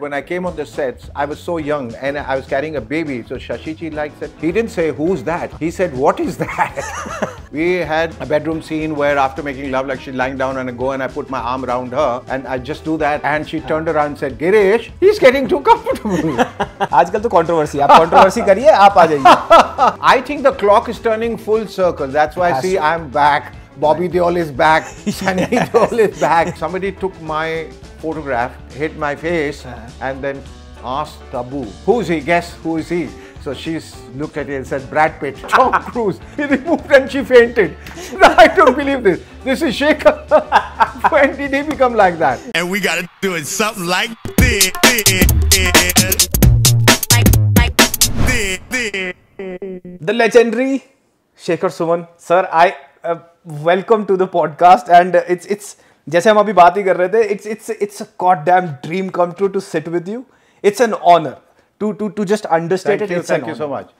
When I came on the sets, I was so young and I was carrying a baby. So Shashiji said, he didn't say, who's that? He said, what is that? We had a bedroom scene where after making love, like she's lying down and I go and I put my arm around her and I just do that. And she turned around and said, Girish, he's getting too comfortable. आजकल तो controversy, आप controversy करिए, आप आ जाइए. I think the clock is turning full circle. That's why I see I'm back. Bobby Deol is back. Sunny Deol is back. Somebody took my photograph, hit my face, and then asked Tabu, who's he? Guess who is he? So she's looked at it and said, Brad Pitt, Tom Cruise. He removed and she fainted. I don't believe this. This is Shekhar. When did he become like that? And we gotta do it something like this. The legendary Shekhar Suman. Sir, I welcome to the podcast. And it's जैसे हम अभी बात ही कर रहे थे, it's a goddamn dream come true to sit with you. It's an honor. To just understate it. Thank you so much.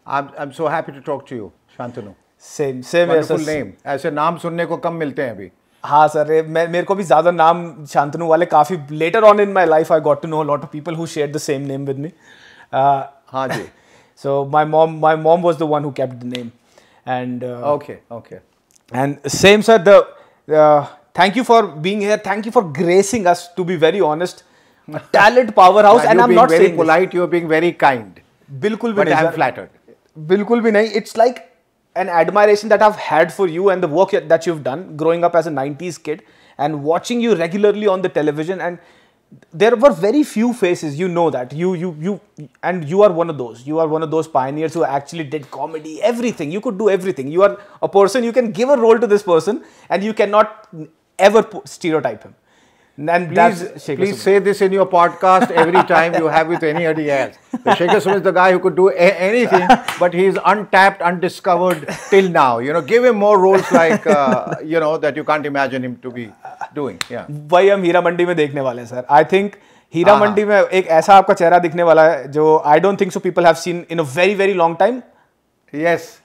I'm so happy to talk to you, Shantanu. Same. Wonderful name. ऐसे नाम सुनने को कम मिलते हैं अभी. हाँ sir, मेरे को भी ज़्यादा नाम शांतनु वाले काफ़ी later on in my life I got to know a lot of people who shared the same name with me. हाँ जी. So my mom was the one who kept the name. And okay. And same sir, thank you for being here. Thank you for gracing us. To be very honest. A talent powerhouse, and I'm not saying very polite. You're being very kind. बिल्कुल भी but नहीं, I'm sir. flattered. बिल्कुल भी नहीं. It's like an admiration that I've had for you and the work that you've done growing up as a 90s kid and watching you regularly on the television. And there were very few faces, you know that. And you are one of those. You are one of those pioneers who actually did comedy, everything. You could do everything. You are a person, you can give a role to this person and you cannot ever stereotype him. And please say this in your podcast every time you have with anybody else. Shekhar Suman is the guy who could do anything, but he's untapped, undiscovered till now. You know, give him more roles like, you know, that you can't imagine him to be doing. Yeah. वही हम हीरा मंडी में देखने वाले हैं, sir. I think Heera Mandi में एक ऐसा आपका चेहरा दिखने वाला है जो I don't think so people have seen in a very, very long time. Yes.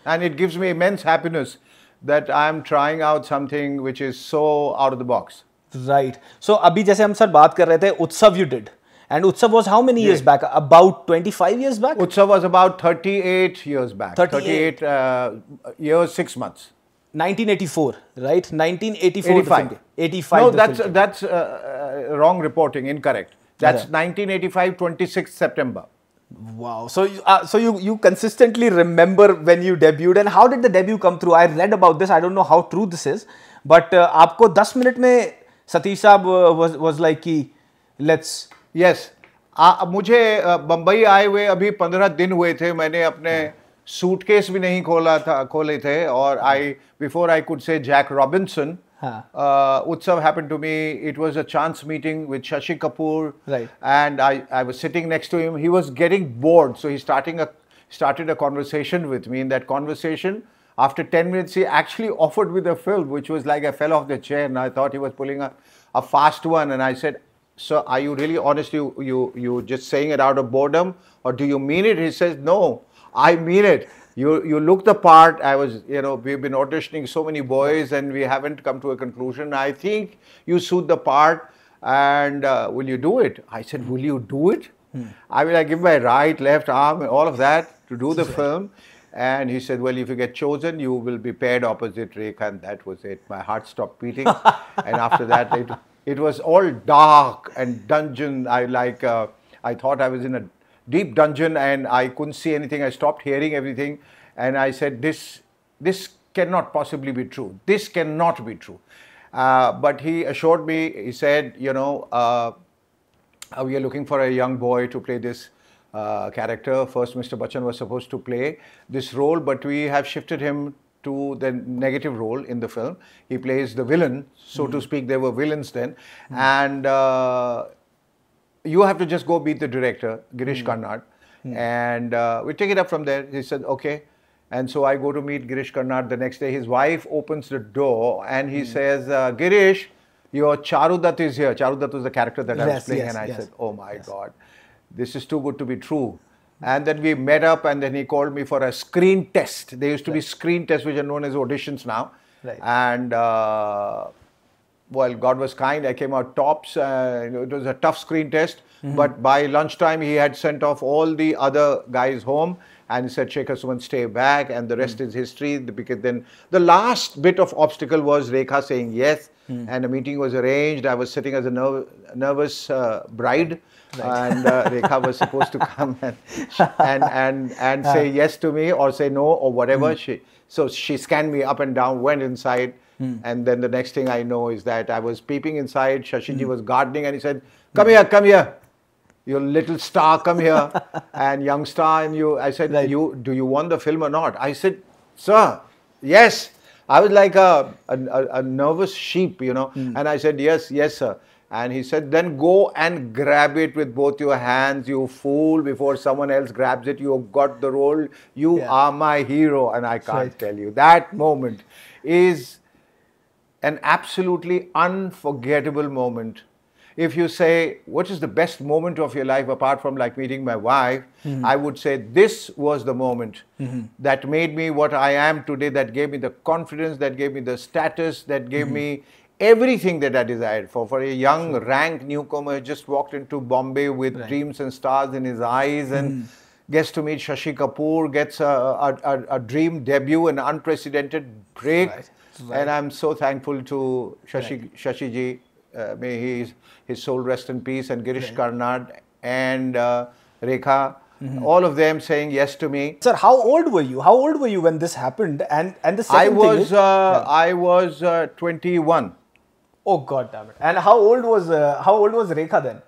And it gives me immense happiness that I'm trying out something which is so out of the box. Right. So अभी जैसे हम sir बात कर रहे थे, उत्सव you did. And Utsav was how many years back? About 25 years back? Utsav was about 38 years back. 38 years, 6 months. 1984, right? 1984. 85. 85. No, that's wrong reporting, incorrect. That's 1985, 26th September. Wow. So you consistently remember when you debuted, and how did the debut come through? I read about this. I don't know how true this is, but आपको 10 minute में सतीश साहब was like कि let's. Yes. मुझे बम्बई आए हुए अभी 15 दिन हुए थे. मैंने अपने सूटकेस भी नहीं खोले थे और before I could say Jack Robinson, Utsav happened to me. It was a chance meeting with Shashi Kapoor, right? And I was sitting next to him. He was getting bored, so he started a conversation with me. In that conversation, after 10 minutes, he actually offered me the film, which was like I fell off the chair, and I thought he was pulling a fast one. And I said, "Sir, are you really honest? You just saying it out of boredom, or do you mean it?" He says, "No, I mean it. You look the part. We've been auditioning so many boys and we haven't come to a conclusion. I think you suit the part, and will you do it?" I said, "Will you do it?" I mean, I give my right, left arm, and all of that to do the film. And he said, "Well, if you get chosen, you will be paired opposite Rekha." And that was it. My heart stopped beating. And after that, it was all dark and dungeon. I thought I was in a deep dungeon and I couldn't see anything. I stopped hearing everything. And I said, this cannot possibly be true. This cannot be true. But he assured me, he said, we are looking for a young boy to play this character. First, Mr. Bachchan was supposed to play this role, but we have shifted him to the negative role in the film. He plays the villain, so to speak. There were villains then. And you have to just go meet the director, Girish Karnad, and we take it up from there. He said, okay. And so I go to meet Girish Karnad the next day. His wife opens the door and he says, Girish, your Charudat is here. Charudat was the character that I was playing. And I said, oh my God, this is too good to be true. And then we met up and then he called me for a screen test. There used to be screen tests which are known as auditions now. Right. And well, God was kind. I came out tops. It was a tough screen test. But by lunchtime, he had sent off all the other guys home. And he said, Shekhar Suman, stay back. And the rest is history. Because then the last bit of obstacle was Rekha saying yes. And a meeting was arranged. I was sitting as a nervous bride. And Rekha was supposed to come and say yes to me or say no or whatever. So she scanned me up and down, went inside. And then the next thing I know is that I was peeping inside. Shashiji was gardening and he said, come here. You little star, come here. And young star, and you, I said, do you want the film or not? I said, sir, yes. I was like a nervous sheep, you know. And I said, yes, sir. And he said, then go and grab it with both your hands, you fool, before someone else grabs it. You have got the role. You are my hero. And I can't tell you. That moment is an absolutely unforgettable moment. If you say, what is the best moment of your life apart from like meeting my wife, I would say this was the moment that made me what I am today, that gave me the confidence, that gave me the status, that gave me everything that I desired for a young rank newcomer who just walked into Bombay with dreams and stars in his eyes and gets to meet Shashi Kapoor, gets a dream debut, an unprecedented break. And I'm so thankful to Shashi ji. May his soul rest in peace, and Girish Karnad and Rekha, all of them saying yes to me. Sir, how old were you? How old were you when this happened? And the second I was 21. Oh God damn it! And how old was Rekha then?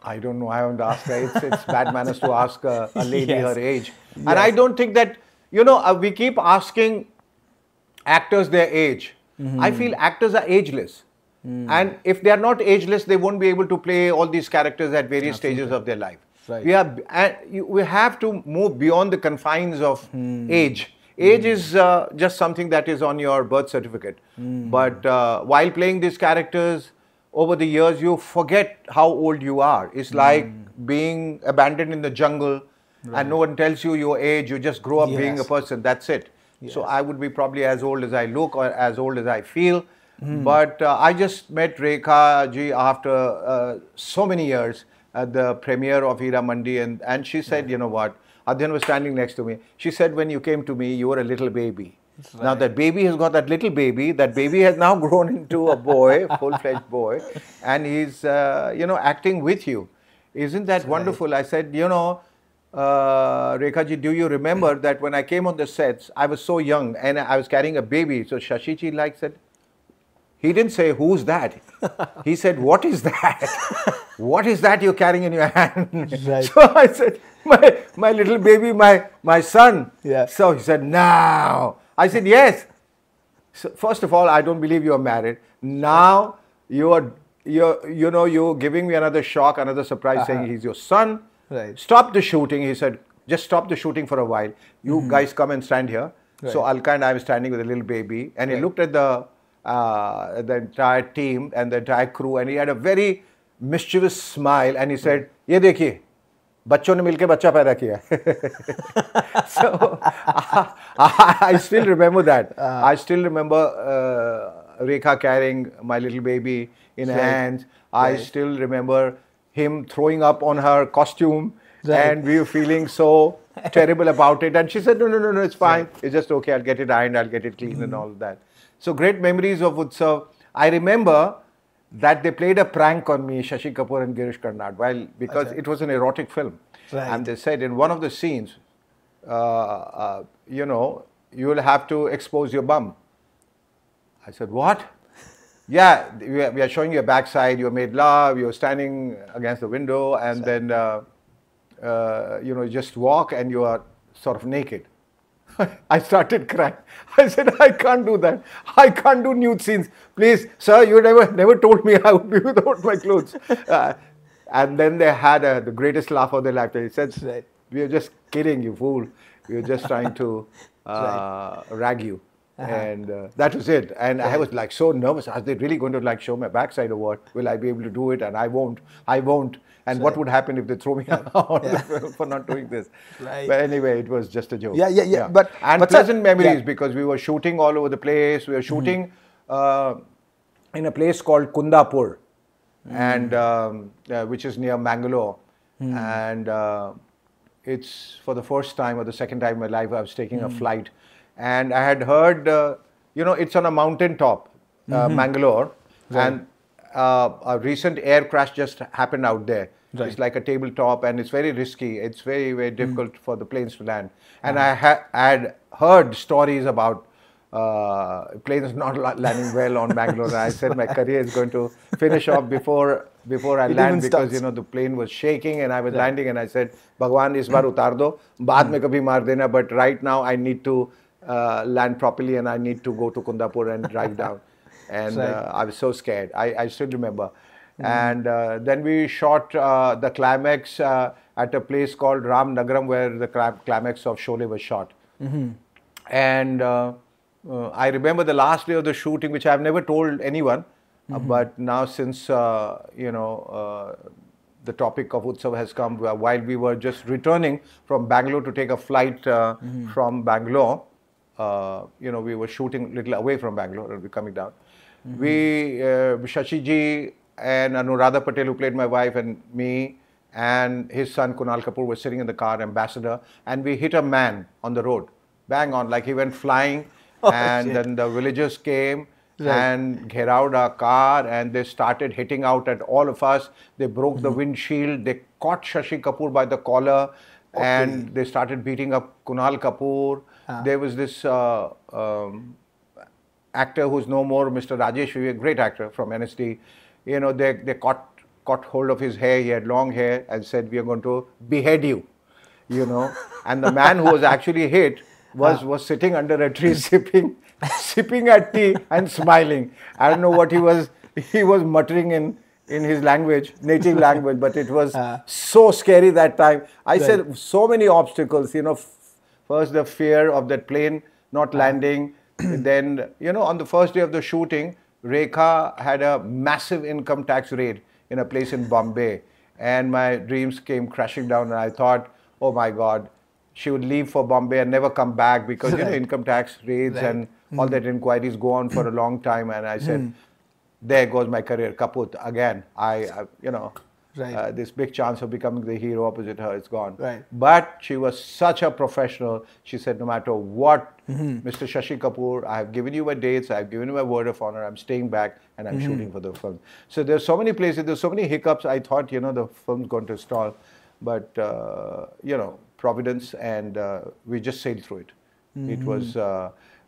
I don't know. I haven't asked her. It's bad manners to ask a lady her age. And I don't think that, you know, we keep asking actors their age. I feel actors are ageless. And if they are not ageless, they won't be able to play all these characters at various stages of their life. We have to move beyond the confines of age. Age is just something that is on your birth certificate. But while playing these characters, over the years, you forget how old you are. It's like being abandoned in the jungle and no one tells you your age. You just grow up being a person. That's it. So I would be probably as old as I look or as old as I feel. But I just met Rekha ji after so many years at the premiere of Hira Mandi, and she said, you know what, Adyan was standing next to me. She said, when you came to me, you were a little baby. Now that baby has got that little baby. That baby has now grown into a boy, full-fledged boy, and he's, you know, acting with you. Isn't that wonderful? I said, you know, Rekha ji, do you remember that when I came on the sets, I was so young and I was carrying a baby. So Shashi ji said, he didn't say, who's that? He said, what is that? What is that you're carrying in your hand? So I said, my little baby, my son. So he said, no. I said, yes. So first of all, I don't believe you're married. Now you're giving me another shock, another surprise, saying he's your son. Stop the shooting. He said, just stop the shooting for a while. You guys come and stand here. So Alka and I were standing with a little baby, and he looked at the entire team and the entire crew, and he had a very mischievous smile, and he said, "Ye dekhiye, bachchon ne milke bachcha paida kiya." So I still remember that. I still remember Rekha carrying my little baby in her hands. I still remember him throwing up on her costume, and we were feeling so terrible about it. And she said, no, it's fine. It's just okay. I'll get it ironed. I'll get it clean and all of that. So great memories of Utsav. I remember that they played a prank on me, Shashi Kapoor and Girish Karnad, because it was an erotic film. And they said in one of the scenes, you know, you will have to expose your bum. I said, what? Yeah, we are showing you a backside, you made love, you're standing against the window, and then, you know, you just walk and you are sort of naked. I started crying. I said, I can't do that. I can't do nude scenes. Please, sir, you never told me I would be without my clothes. And then they had the greatest laugh of their life. They said, we are just kidding, you fool. We were just trying to rag you. And that was it. And I was like so nervous. Are they really going to like show my backside or what? Will I be able to do it? And I won't. And what would happen if they throw me out for not doing this? But anyway, it was just a joke. But pleasant memories because we were shooting all over the place. We were shooting in a place called Kundapur, and which is near Mangalore. And it's for the first time or the second time in my life I was taking a flight. And I had heard, it's on a mountain top, Mangalore, and a recent air crash just happened out there. Right. It's like a tabletop and it's very risky. It's very, very difficult for the planes to land. And I had heard stories about planes not landing well on Bangalore. And I said my career is going to finish off before I land, because the plane was shaking and I was landing, and I said, Bhagwan, is bar utar do, baad mein kabhi maar dena, but right now I need to land properly and I need to go to Kundapur and drive down. And I was so scared. I still remember. And then we shot the climax at a place called Ram Nagaram, where the climax of Sholay was shot. And I remember the last day of the shooting, which I've never told anyone, but now since the topic of Utsav has come, while we were just returning from Bangalore to take a flight from Bangalore, we were shooting a little away from Bangalore and we're coming down. Shashi ji and Anuradha Patel, who played my wife, and me and his son Kunal Kapoor were sitting in the car, Ambassador, and we hit a man on the road, bang on, like he went flying. Then the villagers came and gherowed our car, and they started hitting out at all of us. They broke the windshield, they caught Shashi Kapoor by the collar, and they started beating up Kunal Kapoor. There was this actor who's no more, Mr. Rajesh, a great actor from NSD. They caught hold of his hair. He had long hair, and said, "We are going to behead you." And the man who was actually hit was sitting under a tree sipping at tea and smiling. I don't know what he was muttering in his language, native language, but it was so scary that time. I said so many obstacles, first the fear of that plane not landing. Then, on the first day of the shooting, Rekha had a massive income tax raid in a place in Bombay, and my dreams came crashing down, and I thought, oh my God, she would leave for Bombay and never come back, because income tax raids and all that inquiries go on for a long time. And I said, there goes my career, kaput again. This big chance of becoming the hero opposite her, it's gone. But she was such a professional. She said, no matter what, Mr. Shashi Kapoor, I have given you my dates, I have given you my word of honor, I'm staying back and I'm shooting for the film. So there's so many places, there's so many hiccups. I thought, the film's going to stall. But, Providence, and we just sailed through it. It was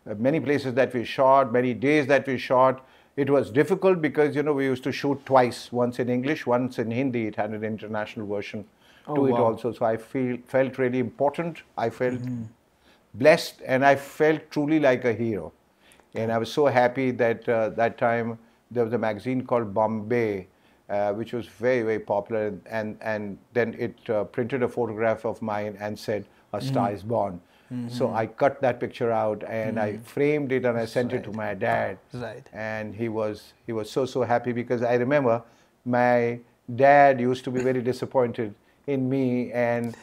many places that we shot, many days that we shot. It was difficult because, we used to shoot twice, once in English, once in Hindi. It had an international version to it also. So I felt really important. I felt blessed, and I felt truly like a hero. And I was so happy that that time there was a magazine called Bombay, which was very, very popular. And then it printed a photograph of mine and said, "A star is born." So I cut that picture out and I framed it and I sent it to my dad. And he was so happy, because I remember my dad used to be very disappointed in me, and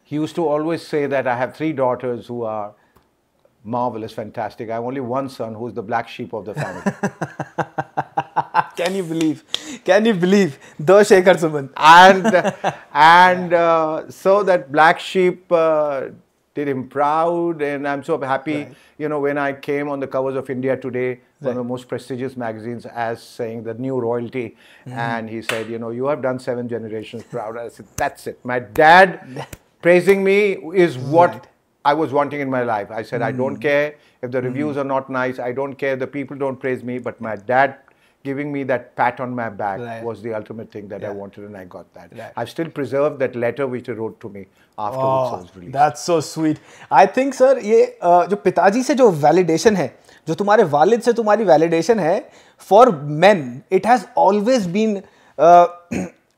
he used to always say that I have 3 daughters who are marvelous, fantastic. I have only one son who's the black sheep of the family. Can you believe? The Shekhar Suman. And so that black sheep did him proud, and I'm so happy. When I came on the covers of India Today, one of the most prestigious magazines, as saying the new royalty, and he said, you have done 7 generations proud. I said, that's it. My dad praising me is what I was wanting in my life. I said, I don't care if the reviews are not nice. I don't care if the people don't praise me, but my dad giving me that pat on my back was the ultimate thing that I wanted, and I got that. I've still preserved that letter which he wrote to me afterwards. It was released. That's so sweet. I think, sir, ये जो पिताजी से जो validation है, जो तुम्हारे वालिद से तुम्हारी validation है, for men, it has always been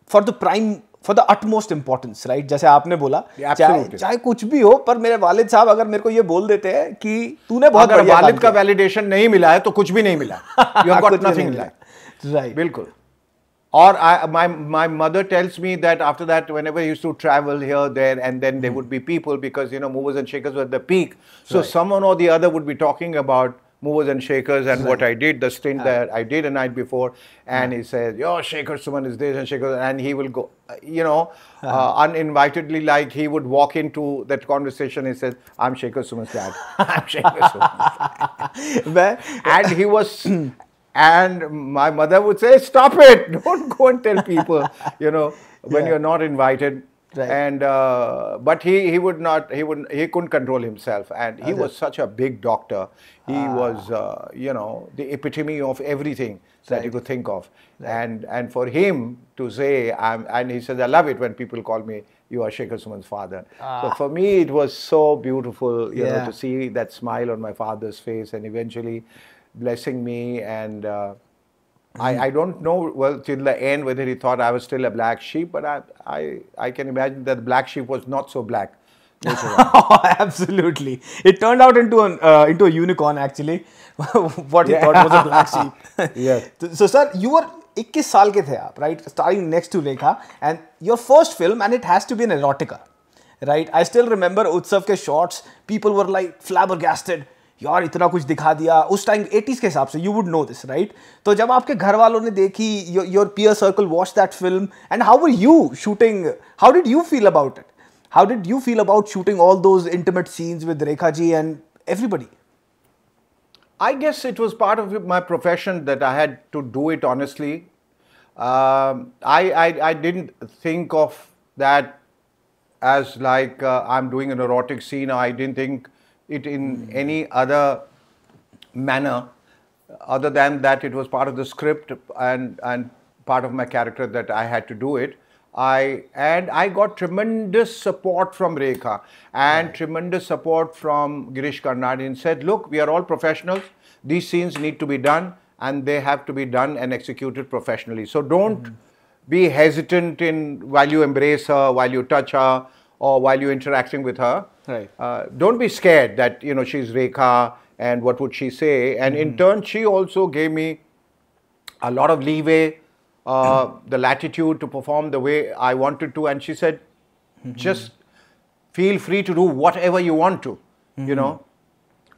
for the utmost importance, right? जैसे आपने बोला, चाहे कुछ भी हो, पर मेरे वालिद साहब अगर मेरे को ये बोल देते हैं कि तूने बहुत बढ़िया काम किया, वालिद का वैलिडेशन नहीं मिला है तो कुछ भी नहीं मिला. You have got nothing in life. Right. बिल्कुल. Or my mother tells me that after that, whenever I used to travel here, there, and then there would be people, because movers and shakers were at the peak. So someone or the other would be talking about movers and shakers and what I did, the stint that I did the night before, and he says, "Yo, Shekhar Suman is this and Shekhar," and he will go, uninvitedly, like he would walk into that conversation. He says, "I'm Shekhar Suman's dad. I'm Shekhar Suman's dad." And he was, and my mother would say, "Stop it! Don't go and tell people, when you're not invited." Right. And but he would not. He couldn't control himself, and he was such a big doctor. He was, the epitome of everything that you could think of. And for him to say, and he says, "I love it when people call me, you are Shekhar Suman's father." So for me, it was so beautiful, to see that smile on my father's face, and eventually blessing me. And I don't know, well, till the end whether he thought I was still a black sheep, but I can imagine that the black sheep was not so black. Absolutely. It turned out into a unicorn, actually. What he thought was a black sheep. Yes. So, sir, you were 21 साल के थे आप, right? Starring next to Rekha, and your first film, and it has to be an erotica, right? I still remember Utsav के shots. People were like flabbergasted. यार इतना कुछ दिखा दिया उस टाइम 80s के हिसाब से. You would know this, right? तो जब आपके घर वालों ने देखी, your peer circle watched that film, and how were you shooting? How did you feel about it? How did you feel about shooting all those intimate scenes with Rekha ji and everybody? I guess it was part of my profession that I had to do it honestly. I didn't think of that as like I'm doing an erotic scene. I didn't think it in any other manner other than that it was part of the script and part of my character that I had to do it. I got tremendous support from Rekha and tremendous support from Girish Karnad, and said, "Look, we are all professionals. These scenes need to be done, and they have to be done and executed professionally. So don't be hesitant while you embrace her, while you touch her, or while you're interacting with her. Right. Don't be scared that she's Rekha and what would she say." And in turn, she also gave me a lot of leeway, the latitude to perform the way I wanted to. And she said, "Just feel free to do whatever you want to.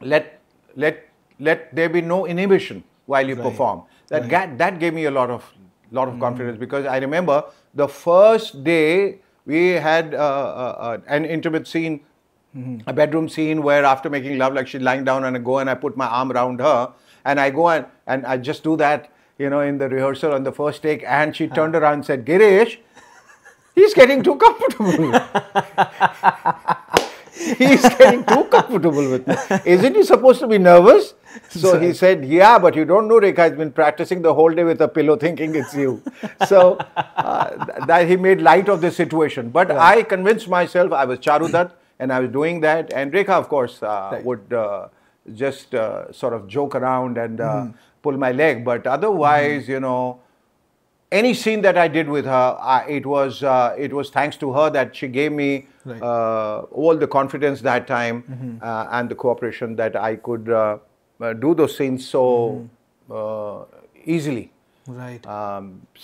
Let there be no inhibition while you perform." That gave me a lot of confidence, because I remember the first day we had an intimate scene, a bedroom scene where after making love, like she's lying down, and I go and I put my arm around her, and I go and I just do that, in the rehearsal on the first take, and she turned around and said, "Girish, he's getting too comfortable." "He's getting too comfortable with me. Isn't he supposed to be nervous?" So he said, "Yeah, but you don't know, Rekha has been practicing the whole day with a pillow thinking it's you." So that he made light of the situation. But I convinced myself I was Charudat and I was doing that. And Rekha, of course, would just sort of joke around and pull my leg. But otherwise, any scene that I did with her, it was thanks to her that she gave me all the confidence that time and the cooperation that I could do those scenes so easily. Right.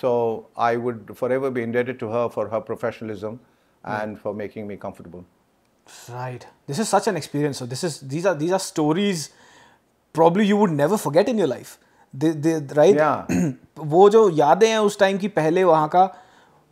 So I would forever be indebted to her for her professionalism and for making me comfortable. Right. This is such an experience. So these are stories probably you would never forget in your life. Right? Yeah. वो जो यादें हैं उस time की पहले वहाँ का.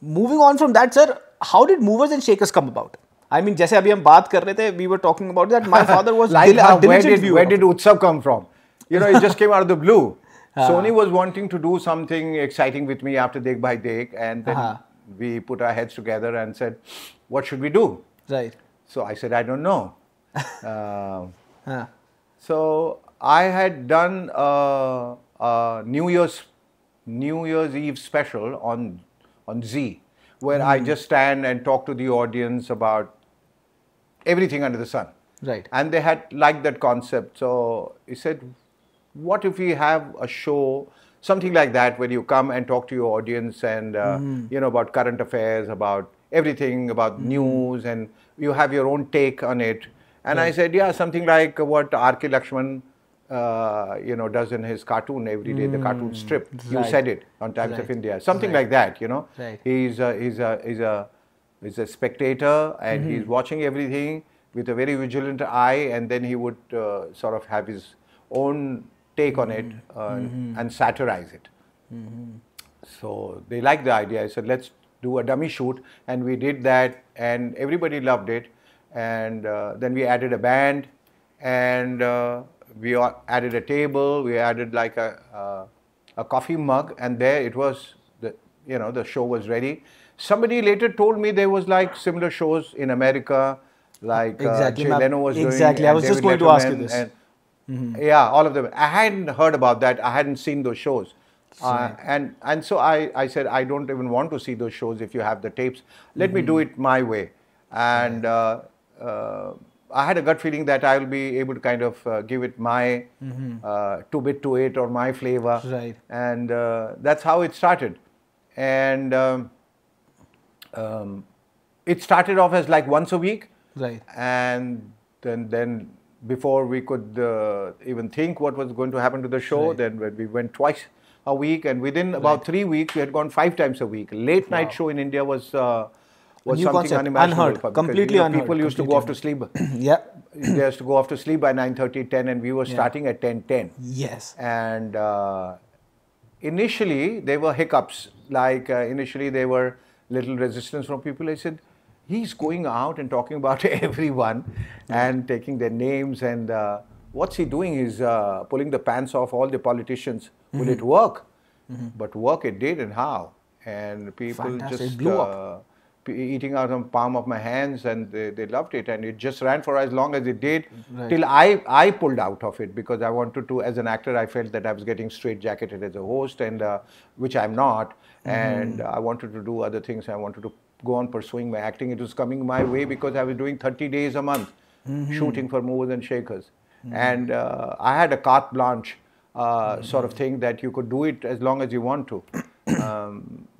Moving on from that, sir, how did Movers and Shakers come about? I mean, जैसे अभी हम बात कर रहे थे, we were talking about that. My father was like a diligent viewer. Where did Utsav come from? It just came out of the blue. Sony was wanting to do something exciting with me after Dekh Bhai Dekh, and then we put our heads together and said, "What should we do?" Right. So I said, "I don't know." So I had done a New Year's Eve special on Z, where I just stand and talk to the audience about everything under the sun. Right. And they had liked that concept. So he said, "What if we have a show, something like that, where you come and talk to your audience and, about current affairs, about everything, about news, and you have your own take on it." And I said, "Yeah, something like what R.K. Lakshman, does in his cartoon every day, the cartoon strip. You said it on Times of India. Something like that, Right. He's a spectator, and he's watching everything with a very vigilant eye, and then he would sort of have his own take on it and satirize it. So they liked the idea. I said, let's do a dummy shoot, and we did that, and everybody loved it. And then we added a band, and we added a table. We added like a coffee mug, and there it was. The show was ready. Somebody later told me there was like similar shows in America, like exactly. Jay Leno was doing. Exactly. I was just going to ask you this. Yeah, all of them. I hadn't heard about that. I hadn't seen those shows. And so I said, I don't even want to see those shows if you have the tapes. Let me do it my way. And I had a gut feeling that I will be able to kind of give it my two-bit to it or my flavor. Right. And that's how it started. And it started off as like once a week. Right. And then before we could even think what was going to happen to the show, then we went twice a week, and within about 3 weeks we had gone 5 times a week. Late night show in India was something concept. unimaginable. Unheard. Completely unheard. People used to go off to sleep. Yeah. They used to go off to sleep by 9:30, 10, and we were starting at 10:10. Yes. And initially there were hiccups. Like initially there were little resistance from people. I said, he's going out and talking about everyone and taking their names, and what's he doing? He's pulling the pants off all the politicians. Will it work? But work it did, and how? And people just blew up. Eating out of the palm of my hands, and they loved it, and it just ran for as long as it did till I pulled out of it, because I wanted to, as an actor, I felt that I was getting straitjacketed as a host, and which I'm not, and I wanted to do other things. I wanted to go on pursuing my acting. It was coming my way because I was doing 30 days a month shooting for Movers and Shakers, and I had a carte blanche sort of thing that you could do it as long as you want to.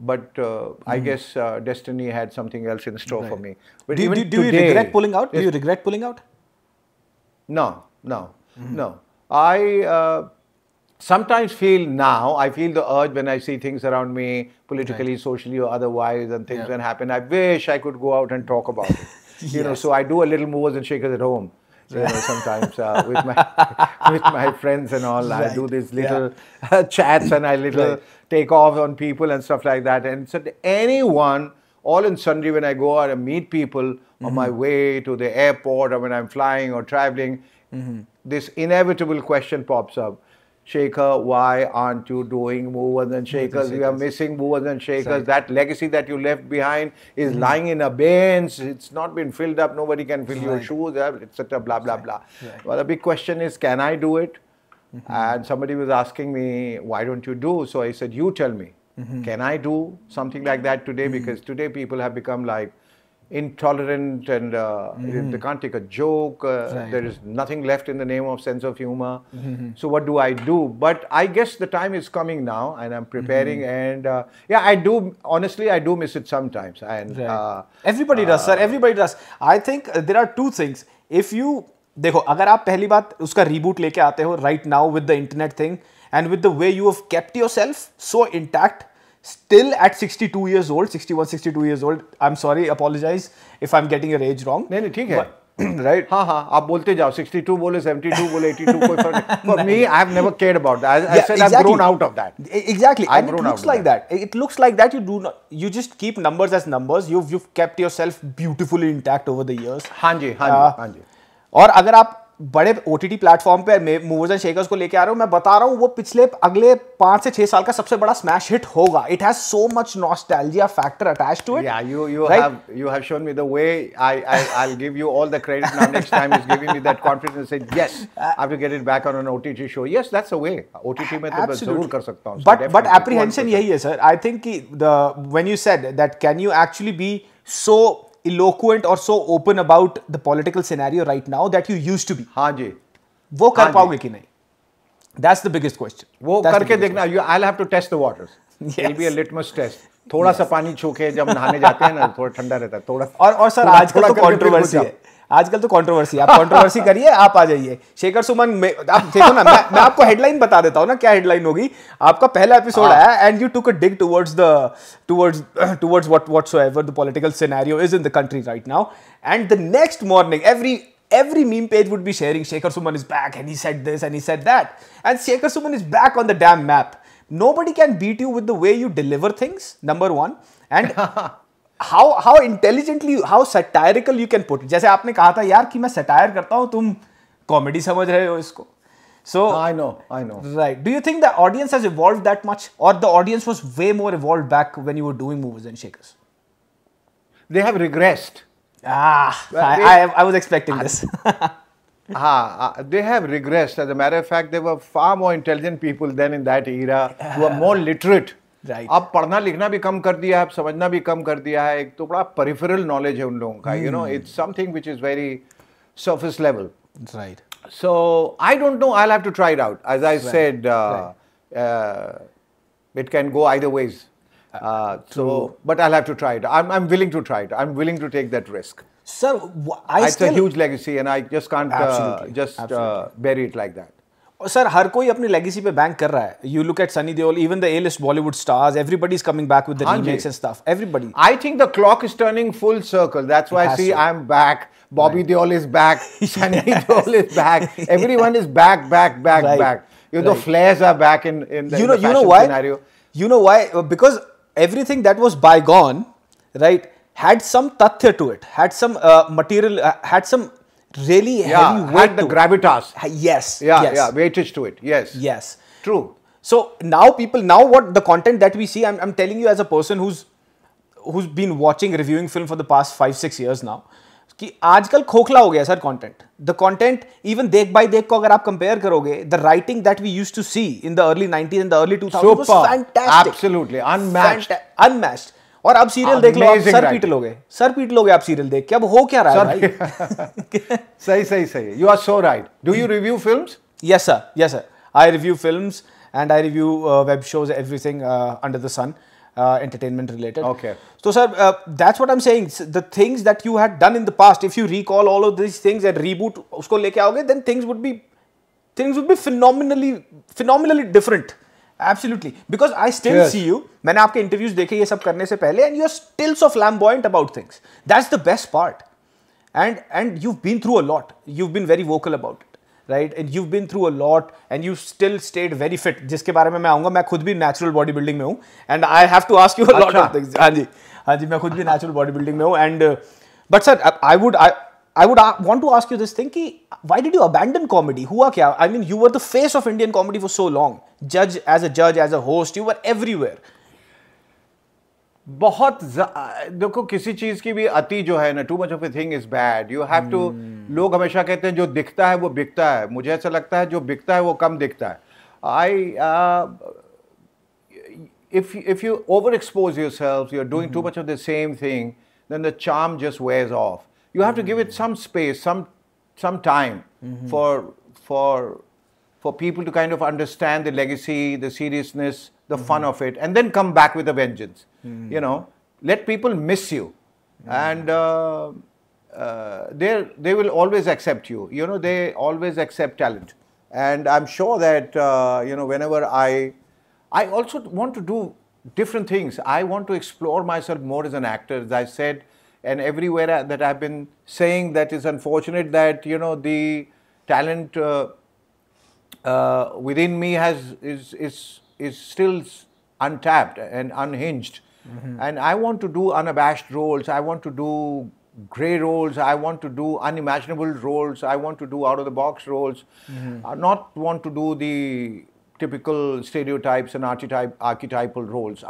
But I guess destiny had something else in store for me. But do you regret pulling out? Do you regret pulling out? No. I sometimes feel now, I feel the urge when I see things around me, politically, socially or otherwise, and things that happen. I wish I could go out and talk about it. You know, so I do a little Movers and Shakers at home. You know, sometimes with my friends and all, I do these little chats, and I take off on people and stuff like that. And so anyone, all in sundry, when I go out and meet people on my way to the airport or when I'm flying or traveling, this inevitable question pops up. Shekhar, why aren't you doing Movers and Shakers? We are missing Movers and Shakers. That legacy that you left behind is lying in abeyance. It's not been filled up. Nobody can fill your shoes, etc. Blah, blah, blah. Well, the big question is, can I do it? And somebody was asking me, why don't you do? So I said, you tell me. Can I do something like that today? Because today people have become like intolerant, and they can't take a joke. There is nothing left in the name of sense of humor. So what do I do? But I guess the time is coming now, and I'm preparing. And I do, honestly, I do miss it sometimes. And everybody does, sir. Everybody does. I think there are two things. If you देखो, अगर आप पहली बात उसका reboot लेके आते हो right now with the internet thing and with the way you have kept yourself so intact, still at 62 years old, 61, 62 years old. I'm sorry, apologize if I'm getting your age wrong. नहीं ठीक है. Right? हाँ, आप बोलते जाओ. 62 बोले, 72 बोले, 82 कोई फर्क नहीं. For me, I have never cared about that. I said I've grown out of that. Exactly. And it looks like that. It looks like that. You just keep numbers as numbers. You've kept yourself beautifully intact over the years. हाँ जी. और अगर आप बड़े OTT platform पे movers and shakers को लेके आ रहे हो, मैं बता रहा हूँ वो अगले 5 से 6 साल का सबसे बड़ा स्मैश हिट होगा. It has so much nostalgia factor attached to it. Yeah, you have shown me the way. I'll give you all the credit now. Next time is giving me that confidence and say yes, I have to get it back on an OTT show. Yes, that's the way. OTT में तो मैं जरूर कर सकता हूँ. But apprehension यही है sir. I think when you said that, can you actually be so eloquent or so open about the political scenario right now that you used to be? हाँ जी. वो कर पाओगे कि नहीं? That's the biggest question. वो करके देखना. I'll have to test the waters. It'll be a litmus test. थोड़ा सा पानी छू के जब नहाने जाते हैं ना, थोड़ा ठंडा रहता है. थोड़ा. और सर आजकल तो कंट्रोवर्सी है. आजकल तो कंट्रोवर्सी. आप कंट्रोवर्सी करिए, आप आ जाइए. शेखर सुमन, आप देखो ना, मैं आपको हेडलाइन बता देता हूँ ना, क्या हेडलाइन होगी. आपका पहला एपिसोड आया and you took a dig towards whatsoever the political scenario is in the country right now, and the next morning, every meme page would be sharing Shekhar Suman is back and he said this and he said that. And Shekhar Suman is back on the damn map. Nobody can beat you with the way you deliver things, number one. And how intelligently, how satirical you can put it. जैसे आपने कहा था यार कि मैं satire करता हूँ, तुम comedy समझ रहे हो इसको. So I know. Right. Do you think the audience has evolved that much, or the audience was way more evolved back when you were doing movies and Shakers? They have regressed. I was expecting this. They have regressed. As a matter of fact, there were far more intelligent people then in that era who were more literate. Right. अब पढ़ना लिखना भी कम कर दिया है, अब समझना भी कम कर दिया है. एक तो बड़ा peripheral knowledge है उन लोगों का. You know, it's something which is very surface level. Right. So I don't know. I'll have to try it out. As I said, it can go either ways. But I'll have to try it. I'm willing to try it. I'm willing to take that risk. Sir, It's a huge legacy, and I just can't bury it like that. Sir, हर कोई अपनी legacy पे bank कर रहा है. You look at Sunny Deol, even the A-list Bollywood stars, everybody's coming back with the remakes and stuff. Everybody. I think the clock is turning full circle. That's why, I'm back. Bobby Deol is back. Sunny Deol is back. Everyone is back. You know, the flares are back in the fashion scenario. You know why? Because everything that was bygone, right, had some tathya to it, had some material, had some really heavy weight had the gravitas. Yes. Weightage to it. Yes. True. So now what the content that we see, I'm telling you as a person who's been watching, reviewing film for the past 5-6 years now, कि आजकल खोखला हो गया sir content. The content even देख by देख को अगर आप कंपेयर करोगे, the writing that we used to see in the early 90s and the early 2000s was fantastic. Absolutely unmatched. और अब सीरियल देख लो, आप सर पीट लोगे आप सीरियल देख के. अब हो क्या रहा है भाई? सही. You are so right. Do you review films? Yes sir. I review films and I review web shows, everything under the sun. Entertainment related. Okay. So sir, that's what I'm saying. The things that you had done in the past, if you recall all of these things and reboot usko leke आओगे, then things would be phenomenally different. Absolutely. Because I still see you. मैंने आपके interviews देखे ये सब करने से पहले, and you're still so flamboyant about things. That's the best part. And you've been through a lot. You've been very vocal about it. Right, and you've been through a lot, and you still stayed very fit. जिसके बारे में मैं आऊँगा, मैं खुद भी natural bodybuilding में हूँ, and I have to ask you a lot of things. हाँ जी, मैं खुद भी natural bodybuilding में हूँ, and but sir, I would want to ask you this thing कि why did you abandon comedy? हुआ क्या? I mean, you were the face of Indian comedy for so long. As a judge, as a host, you were everywhere. देखो, किसी चीज की भी अति जो है ना, too much of a thing is bad. You have to. लोग हमेशा कहते हैं जो दिखता है वो बिकता है. मुझे ऐसा लगता है जो बिकता है वो कम दिखता है. If you overexpose yourself, you're doing too much of the same thing, then the charm just wears off. You have to give it some space, some time for people to kind of understand the legacy, the seriousness, the fun of it, and then come back with a vengeance. You know, let people miss you, and they will always accept you. You know, they always accept talent, and I'm sure that whenever I also want to do different things. I want to explore myself more as an actor, as I said, and everywhere that I've been saying that is unfortunate that the talent within me is still untapped and unhinged. And I want to do unabashed roles. I want to do grey roles. I want to do unimaginable roles. I want to do out of the box roles. I not want to do the typical stereotypes and archetypal roles.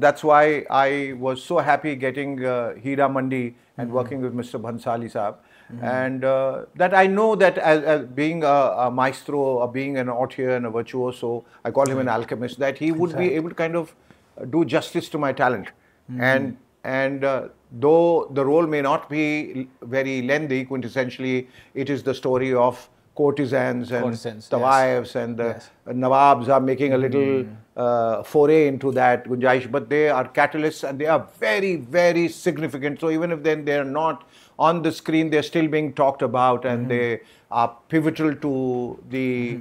That's why I was so happy getting Hira Mandi and working with Mr. Bhansali Saab. And that I know that as being a maestro or being an auteur and a virtuoso, I call him an alchemist, that he would be able to kind of do justice to my talent. And though the role may not be very lengthy, quintessentially, it is the story of courtesans and tawaives, and the nawabs are making a little foray into that gunjaish, but they are catalysts and they are very, very significant. So even if then they are not on the screen, they're still being talked about, and they are pivotal to the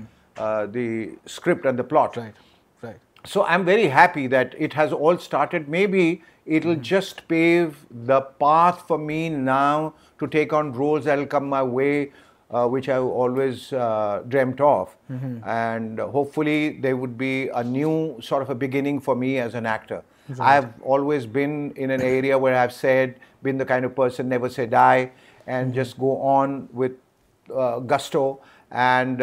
script and the plot. Right. So I'm very happy that it has all started. Maybe it'll just pave the path for me now to take on roles that will come my way, which I've always dreamt of. And hopefully there would be a new sort of a beginning for me as an actor. I've always been in an area where I've been the kind of person, never say die, and just go on with gusto and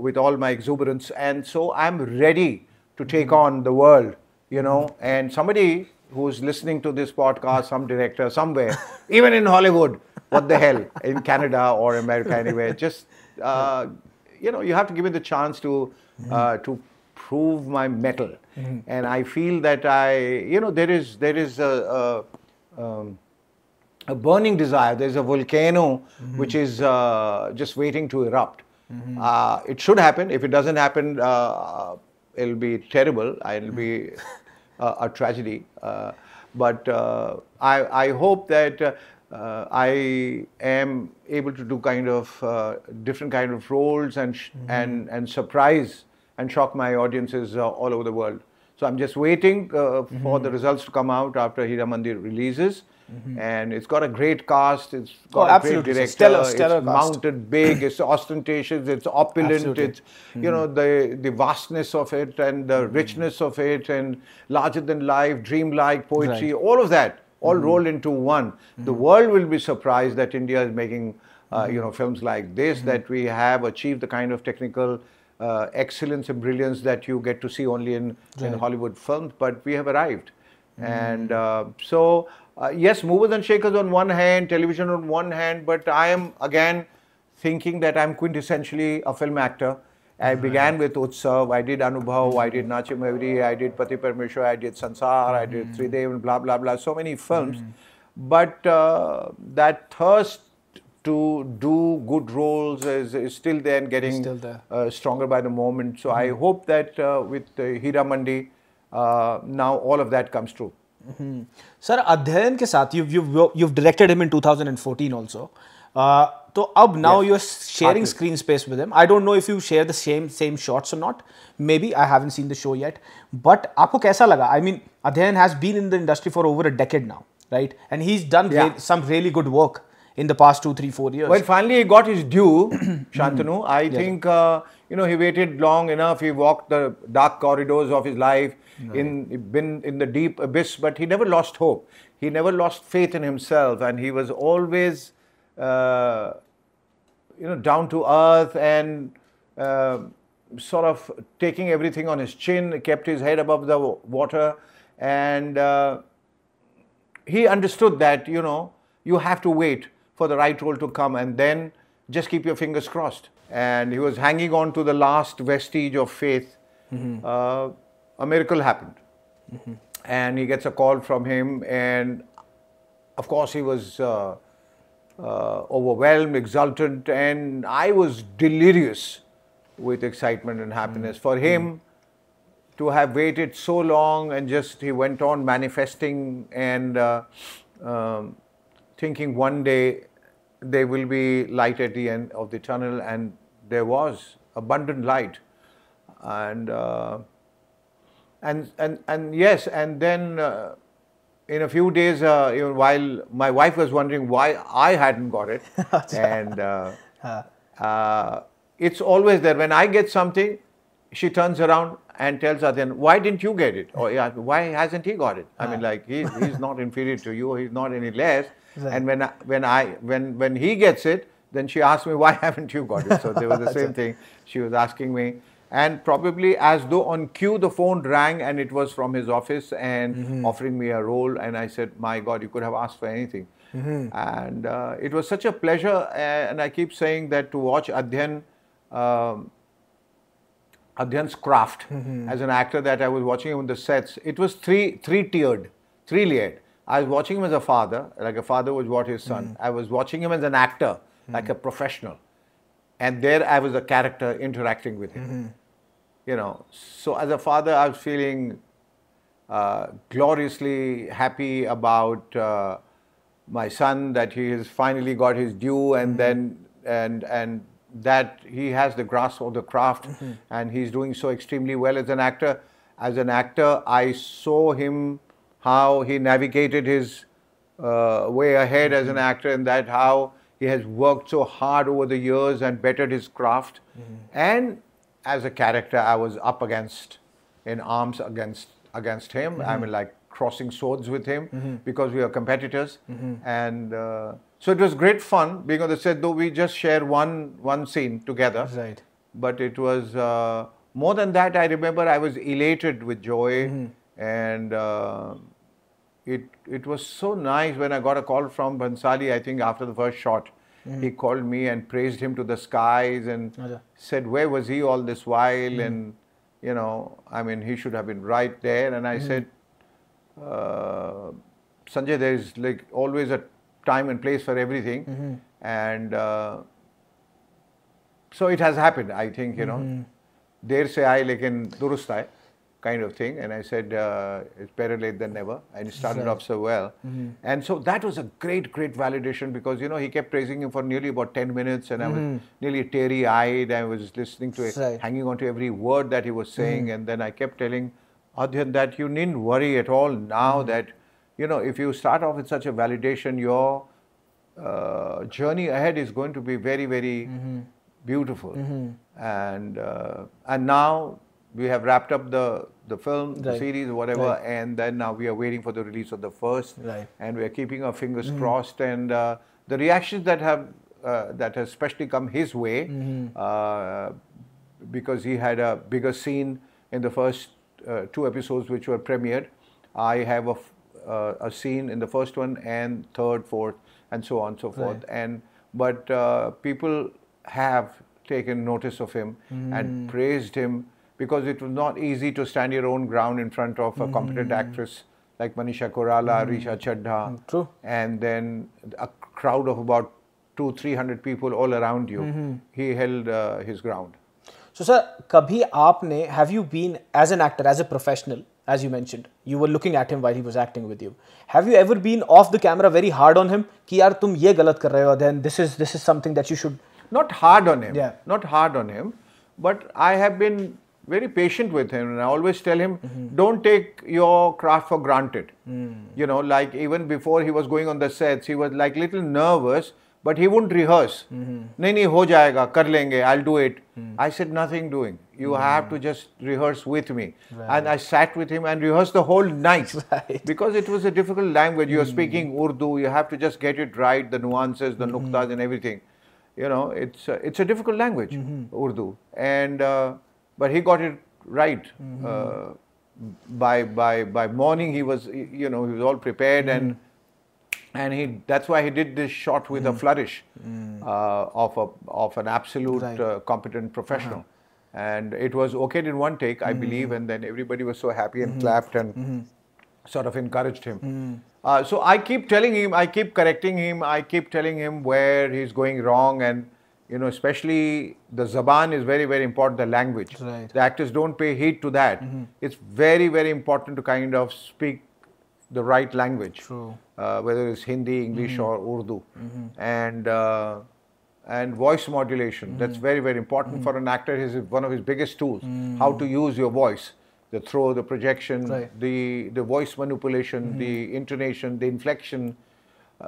with all my exuberance. And so I'm ready to take on the world, you know. And somebody who's listening to this podcast, some director somewhere, even in Hollywood, what the hell, in Canada or America anyway, just, you know, you have to give me the chance to prove my mettle. And I feel that you know, there is a burning desire. There's a volcano which is just waiting to erupt. It should happen. If it doesn't happen, it'll be terrible. It'll be a tragedy. But I hope that I am able to do kind of different kind of roles and surprise and shock my audiences all over the world. So I'm just waiting for the results to come out after Hiramandir releases. And it's got a great cast, it's got a great director, stellar it's cast. mounted big, it's ostentatious, it's opulent, it's, you know, the vastness of it and the richness of it and larger than life, dreamlike poetry, all of that, all rolled into one. The world will be surprised that India is making, you know, films like this, that we have achieved the kind of technical excellence and brilliance that you get to see only in Hollywood films, but we have arrived. And so, yes, movers and shakers on one hand, television on one hand, but I am again thinking that I'm quintessentially a film actor. I began with Utsav, I did Anubhav, I did Nache Mevri, I did Pati Parmeshwar, I did Sansar, I did Tridev, and blah, blah, blah, so many films. But that thirst to do good roles is still there and getting stronger by the moment. So I hope that with Hiramandi, now all of that comes true. Sir, Adhyayan ke saath, you've directed him in 2014 also. So now you're sharing screen space with him. I don't know if you share the same shots or not. Maybe, I haven't seen the show yet. But aapko kaisa laga? I mean, Adhyayan has been in the industry for over a decade now, right? And he's done some really good work in the past 2, 3, 4 years. Well, finally he got his due, Shantanu. I think, you know, he waited long enough. He walked the dark corridors of his life, been in the deep abyss, but he never lost hope. He never lost faith in himself, and he was always, you know, down to earth and sort of taking everything on his chin, kept his head above the water, and he understood that, you know, you have to wait for the right role to come and then just keep your fingers crossed. And he was hanging on to the last vestige of faith. A miracle happened. And he gets a call from him, and of course he was overwhelmed, exultant, and I was delirious with excitement and happiness. For him to have waited so long and just, he went on manifesting and thinking one day there will be light at the end of the tunnel, and there was abundant light. And yes, and then in a few days, even while my wife was wondering why I hadn't got it, and it's always there. When I get something, she turns around and tells Adhyayan, why didn't you get it? Or why hasn't he got it? I mean, like, he's not inferior to you, he's not any less. And when he gets it, then she asked me, why haven't you got it? So there was the same thing she was asking me. And probably as though on cue, the phone rang and it was from his office and offering me a role. And I said, my God, you could have asked for anything. And it was such a pleasure. And I keep saying that to watch Adhyayan's craft as an actor, that I was watching him on the sets. It was three-tiered, three-layered. I was watching him as a father, like a father would watch his son. I was watching him as an actor, like a professional. And there I was a character interacting with him. You know, so as a father, I was feeling gloriously happy about my son, that he has finally got his due, and then and that he has the grasp of the craft, and he's doing so extremely well as an actor. As an actor, I saw him, how he navigated his way ahead as an actor, and that how he has worked so hard over the years and bettered his craft. And as a character, I was up in arms against him. I mean, like crossing swords with him because we are competitors. And so it was great fun being on the set, though we just share one scene together. Right. But it was more than that. I remember I was elated with joy, and it was so nice when I got a call from Bhansali. I think after the first shot, he called me and praised him to the skies and said, where was he all this while? And you know, I mean, he should have been right there. And I said, Sanjay, there is like always a time and place for everything, and so it has happened. I think, you know, der se aaye lekin durust aaye kind of thing. And I said, it's better late than never. And it started off so well. And so that was a great validation, because, you know, he kept praising him for nearly about 10 minutes, and I was nearly teary-eyed. I was listening to it, hanging on to every word that he was saying. And then I kept telling Adhyan that you needn't worry at all now, that, you know, if you start off with such a validation, your journey ahead is going to be very beautiful. And now we have wrapped up the film, the series, whatever, and then now we are waiting for the release of the first, and we are keeping our fingers crossed. And the reactions that have especially come his way, because he had a bigger scene in the first 2 episodes which were premiered. I have a scene in the first one, and third, fourth, and so on and so forth. But people have taken notice of him and praised him, because it was not easy to stand your own ground in front of a competent actress like Manisha Koirala, Risha Chadha, and then a crowd of about 200-300 people all around you. He held his ground. So, sir, kabhi aapne, have you been, as an actor, as a professional, as you mentioned, you were looking at him while he was acting with you. Have you ever been off the camera very hard on him? Ki yaar, tum ye galat kar rahe ho, then this is something that you should... Not hard on him. Not hard on him. But I have been very patient with him, and I always tell him, don't take your craft for granted. You know, like even before he was going on the sets, he was like little nervous, but he wouldn't rehearse. Nahi, ho jayega, kar lenge, I'll do it. I said, nothing doing. You have to just rehearse with me. And I sat with him and rehearsed the whole night. Because it was a difficult language. You're speaking Urdu, you have to just get it right, the nuances, the nuktas and everything. You know, it's a difficult language, Urdu. And but he got it right. By morning he was, you know, he was all prepared, and that's why he did this shot with a flourish of an absolute competent professional. And it was okayed in one take, I believe, and then everybody was so happy and clapped and sort of encouraged him. So I keep telling him, I keep correcting him, I keep telling him where he's going wrong, and you know, especially the zaban is very important, the language. The actors don't pay heed to that. It's very important to kind of speak the right language, whether it's Hindi, English or Urdu. And voice modulation, that's very important for an actor. Is one of his biggest tools, how to use your voice, the throw, the projection, the voice manipulation, the intonation, the inflection,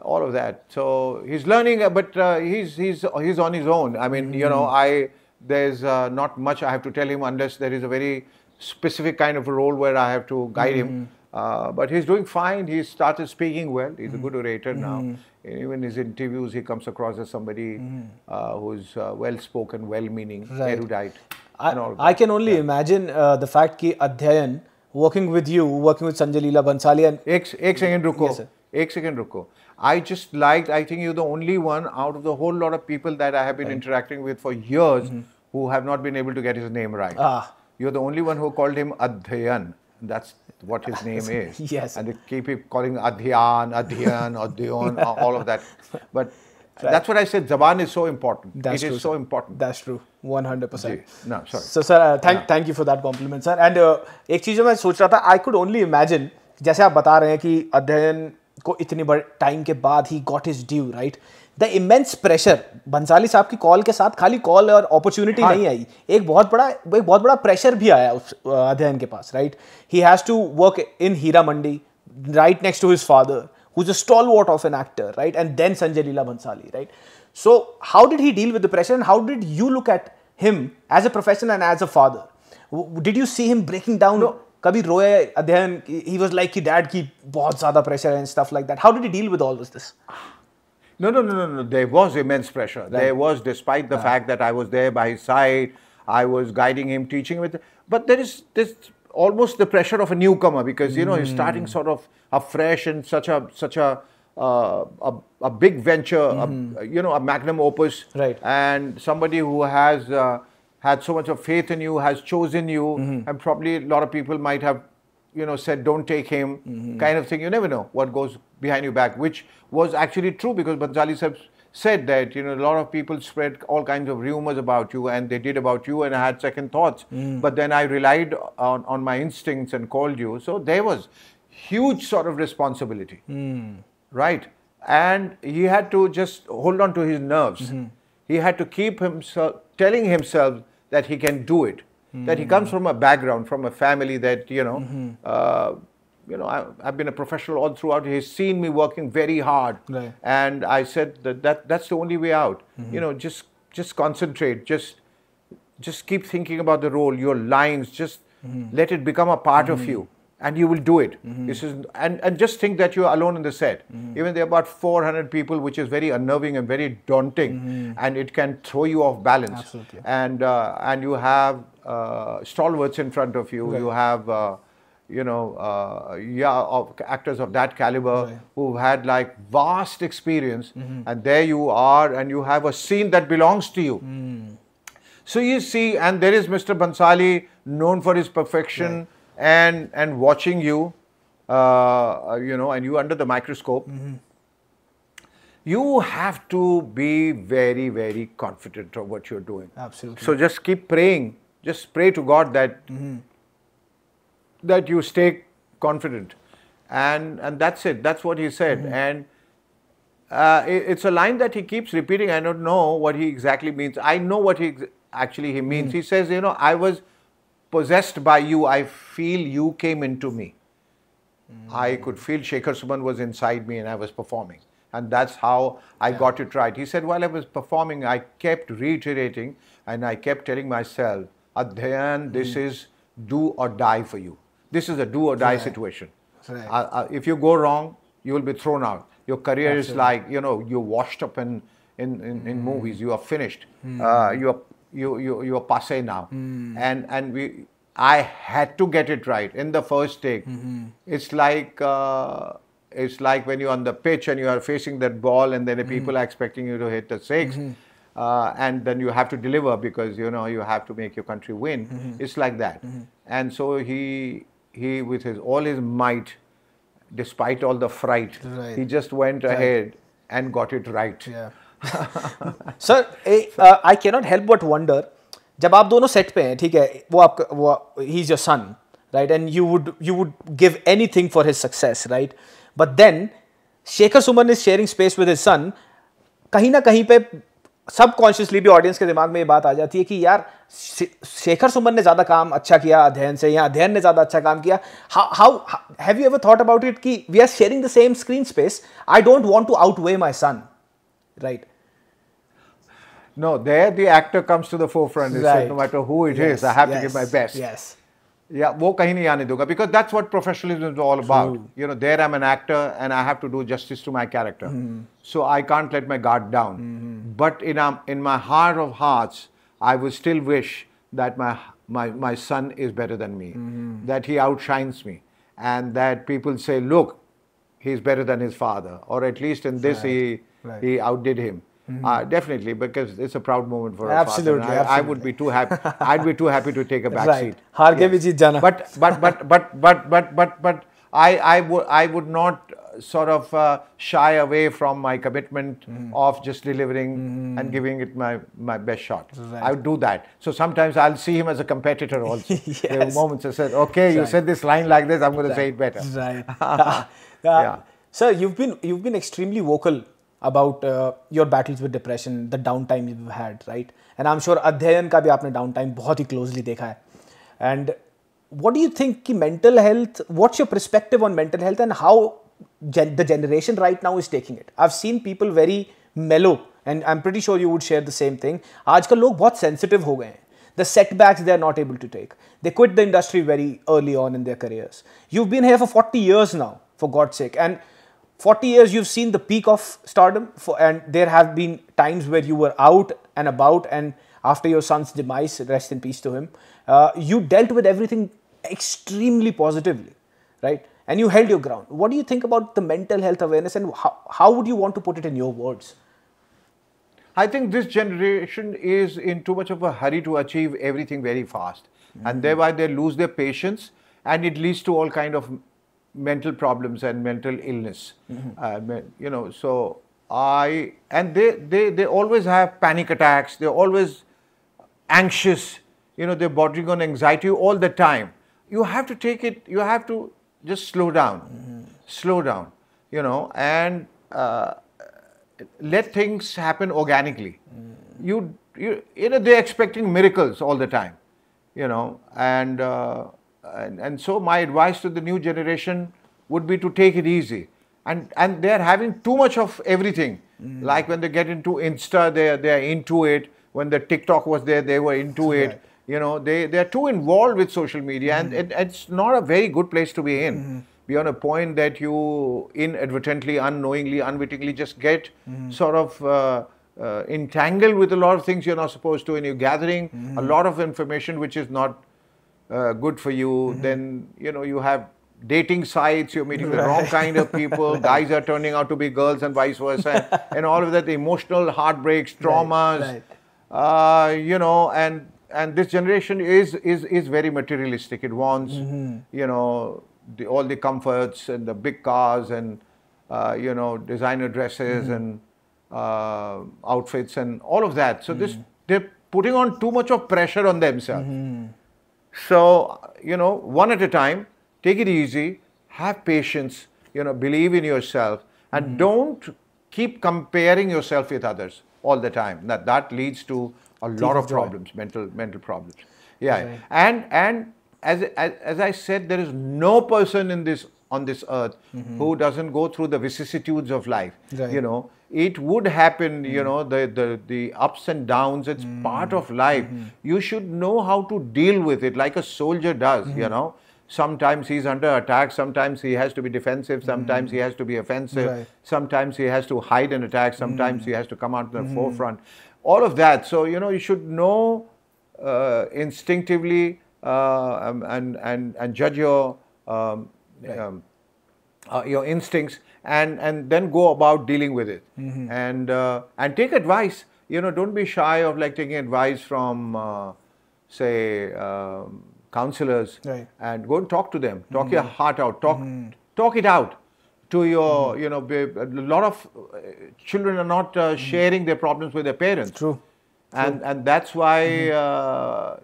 all of that. So he's learning, but he's on his own. I mean, you know, there's not much I have to tell him unless there is a very specific kind of a role where I have to guide him. But he's doing fine. He started speaking well. He's a good orator now. Even in his interviews, he comes across as somebody who's well-spoken, well-meaning, erudite. I can only imagine the fact that Adhyan, working with you, working with Sanjay Leela Bhansali and... Ek second ruko. Ek second ruko. I just liked, I think you're the only one out of the whole lot of people that I have been interacting with for years who have not been able to get his name right. You're the only one who called him Adhyan. That's what his name is. And they keep calling Adhyan, all of that. But that's what I said, Zaban is so important. It is so important. That's true. 100%. No, sorry. So sir, thank you for that compliment, sir. And एक चीज़ जो मैं सोच रहा था, I could only imagine, जैसे आप बता रहे हैं कि अध्ययन को इतने बड़े टाइम के बाद he got his due, right? The immense pressure, Bhansali साहब की कॉल के साथ खाली कॉल और अपॉर्चुनिटी नहीं आई, एक बहुत बड़ा प्रेशर भी आया उस अध्ययन के पास, right? He has to work in Heera Mandi, right next to his father. who's a stalwart of an actor, right? And then Sanjay Leela Bhansali, right? So how did he deal with the pressure, and how did you look at him as a professional and as a father? Did you see him breaking down? No. Kabhi roye adhyan, he was like ki dad ki bahut zyada pressure and stuff like that. How did he deal with all this? No. There was immense pressure. Right. There was, despite the fact that I was there by his side, I was guiding him, teaching him. But there is this almost the pressure of a newcomer, because you know he's starting sort of afresh in such a big venture, you know, a magnum opus, right? And somebody who has had so much of faith in you, has chosen you, and probably a lot of people might have, you know, said don't take him, kind of thing. You never know what goes behind your back, which was actually true, because Bhansali said that, you know, a lot of people spread all kinds of rumors about you, and they did about you, and I had second thoughts. But then I relied on my instincts and called you. So there was huge sort of responsibility, right? And he had to just hold on to his nerves. He had to keep himself, telling himself that he can do it, that he comes from a background, from a family that, you know, I've been a professional all throughout. He's seen me working very hard, right. And I said that's the only way out. You know, just concentrate, just keep thinking about the role, your lines, just let it become a part of you, and you will do it. This is and just think that you are alone in the set. Even there are about 400 people, which is very unnerving and very daunting, and it can throw you off balance. Absolutely. And you have stalwarts in front of you. Right. You have actors of that caliber, right, who've had like vast experience, and there you are, and you have a scene that belongs to you. So you see, and there is Mr. Bhansali, known for his perfection, right, and watching you, and you under the microscope. You have to be very, very confident of what you're doing. Absolutely. So just keep praying. Just pray to God that that you stay confident, and that's it. That's what he said, and it's a line that he keeps repeating. I don't know what he exactly means. I know what he means. He says, you know, I was possessed by you. I feel you came into me. I could feel Shekhar Suman was inside me, and I was performing, and that's how I got it right. He said, while I was performing, I kept reiterating, and I kept telling myself, Adhyan, this is do or die for you. This is a do or die situation. Right. If you go wrong, you will be thrown out. Your career is like, you know, you're washed up in movies. You are finished. You're passé now. And I had to get it right in the first take. It's like when you're on the pitch and you are facing that ball, and then the people are expecting you to hit the six. And then you have to deliver, because you know you have to make your country win. It's like that. And so he with all his might, despite all the fright, right, he just went ahead and got it right. Yeah. Sir, I cannot help but wonder, जब आप दोनों set पे हैं, ठीक है, वो he's your son, right, and you would give anything for his success, right, but then Shekhar Suman is sharing space with his son. कहीं ना कहीं पे सबकॉन्शियसली भी ऑडियंस के दिमाग में ये बात आ जाती है कि यार शेखर सुमन ने ज्यादा काम अच्छा किया अध्ययन से, या अध्ययन ने ज्यादा अच्छा काम किया. How have you ever thought about it कि we are sharing the same screen space, I don't want to outweigh my son, right? No, there the actor comes to the forefront. Right. Said, no matter who it is, I have to give my best. Yes. Yeah, वो कहीं नहीं आने दूंगा, because that's what professionalism is all about. True. You know, there I'm an actor and I have to do justice to my character. So I can't let my guard down. But in my heart of hearts, I would still wish that my son is better than me, that he outshines me, and that people say, look, he's better than his father, or at least in this he outdid him. Definitely, because it's a proud moment for us. Absolutely, I would be too happy. I'd be too happy to take a back seat. हार के भी जीत जाना. But I would not sort of shy away from my commitment of just delivering and giving it my best shot. Right. I would do that. So sometimes I'll see him as a competitor also. Yes. There are moments I said, okay, you said this line like this, I'm going to say it better. Right. Yeah. Sir, you've been extremely vocal about your battles with depression, the downtime you've had, right? And I'm sure अध्ययन का भी आपने downtime बहुत ही closely देखा है. And what do you think कि mental health, what's your perspective on mental health, and how the generation right now is taking it. I've seen people very mellow, and I'm pretty sure you would share the same thing. आजकल लोग बहुत sensitive हो गए हैं. The setbacks they are not able to take. They quit the industry very early on in their careers. You've been here for 40 years now, for God's sake, and 40 years you've seen the peak of stardom, and there have been times where you were out and about, and after your son's demise, rest in peace to him, you dealt with everything extremely positively, right? And you held your ground. What do you think about the mental health awareness, and how would you want to put it in your words? I think this generation is in too much of a hurry to achieve everything very fast, and thereby they lose their patience, and it leads to all kind of mental problems and mental illness. You know, so they always have panic attacks. They're always anxious. You know, they're bordering on anxiety all the time. You have to take it. You have to just slow down, slow down. You know, and let things happen organically. You know, they're expecting miracles all the time. You know, and so my advice to the new generation would be to take it easy. And they're having too much of everything. Like when they get into Insta, they're into it. When the TikTok was there, they were into it. You know, they're too involved with social media, and it's not a very good place to be in. Beyond a point that you inadvertently, unknowingly, unwittingly just get sort of entangled with a lot of things you're not supposed to, and you're gathering a lot of information which is not good for you. Then, you know, you have dating sites, you're meeting the wrong kind of people, guys are turning out to be girls and vice versa, and all of that, the emotional heartbreaks, traumas, you know, and this generation is very materialistic. It wants, you know, all the comforts and the big cars and, you know, designer dresses and outfits and all of that. So they're putting on too much of pressure on themselves. So, you know, one at a time, take it easy, have patience, you know, believe in yourself, and don't keep comparing yourself with others all the time. That leads to a lot of problems, mental problems. Yeah, and as I said, there is no person on this earth who doesn't go through the vicissitudes of life. You know, it would happen. You know, the ups and downs. It's part of life. You should know how to deal with it, like a soldier does. You know, sometimes he's under attack. Sometimes he has to be defensive. Sometimes he has to be offensive. Sometimes he has to hide an attack. Sometimes he has to come out to the forefront. All of that. So, you know, you should know instinctively and judge your instincts, and then go about dealing with it, and take advice. You know, don't be shy of like taking advice from say counselors, and go and talk to them, talk your heart out, talk it out to your, you know, a lot of children are not sharing their problems with their parents. True. And that's why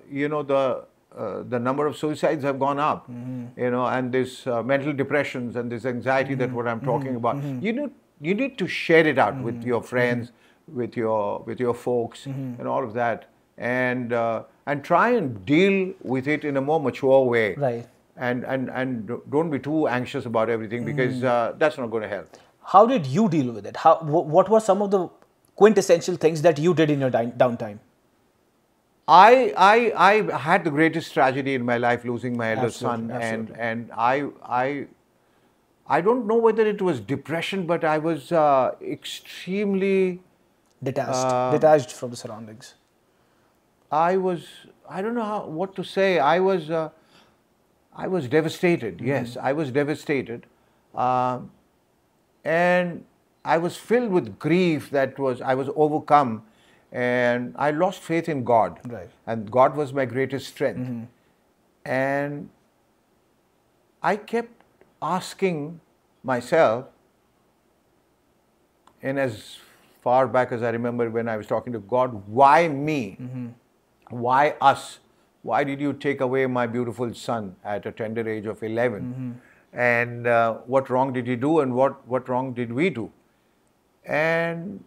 you know, the number of suicides have gone up, you know, and this mental depressions and this anxiety that what I'm talking about. You need to share it out with your friends, with your folks, and all of that, and try and deal with it in a more mature way. Right. And don't be too anxious about everything, because that's not going to help. How did you deal with it? What were some of the quintessential things that you did in your downtime? I had the greatest tragedy in my life, losing my eldest son, and I don't know whether it was depression, but I was extremely detached from the surroundings. I don't know what to say. I was devastated. Yes, I was devastated, and I was filled with grief. I was overcome. And I lost faith in God. Right. And God was my greatest strength. And I kept asking myself, and as far back as I remember when I was talking to God, why me? Why us? Why did you take away my beautiful son at a tender age of 11? And what wrong did he do, and what wrong did we do? And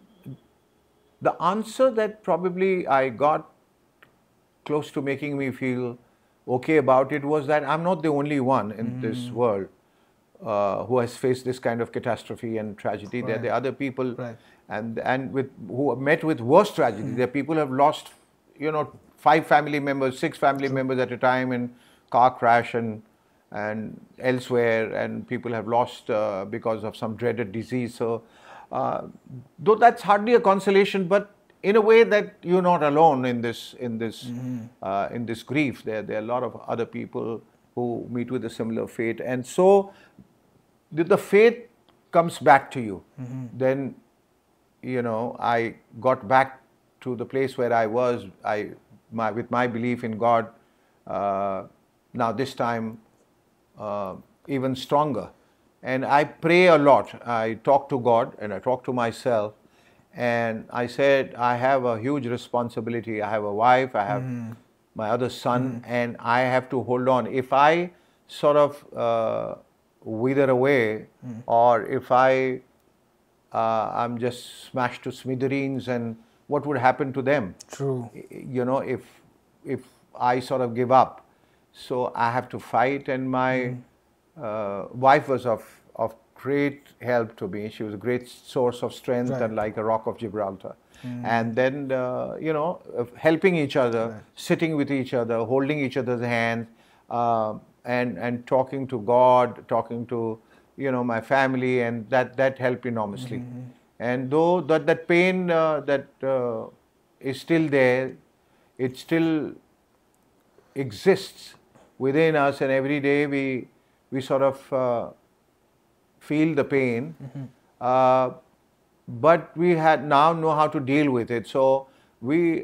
the answer that probably I got close to making me feel okay about it was that I'm not the only one in this world who has faced this kind of catastrophe and tragedy. Right. There are other people, Right. and who have met with worse tragedy. There are people who have lost, 5 family members, 6 family members at a time in car crash and elsewhere, and people have lost because of some dreaded disease. So, though that's hardly a consolation, but in a way that you're not alone in this grief. There are a lot of other people who meet with a similar fate, and so the faith comes back to you. Then, I got back to the place where I was. With my belief in God. Now this time, even stronger. And I pray a lot. I talk to God and I talk to myself. And I said, I have a huge responsibility. I have a wife, I have my other son, and I have to hold on. If I sort of wither away, or if I'm just smashed to smithereens, and what would happen to them? True. If I sort of give up. So I have to fight, and my wife was of great help to me. She was a great source of strength, Right. and like a rock of Gibraltar. And then, helping each other, Right. sitting with each other, holding each other's hands, and talking to God, talking to, my family, and that helped enormously. And though that pain that is still there, it still exists within us, and every day we sort of feel the pain, but we now know how to deal with it. So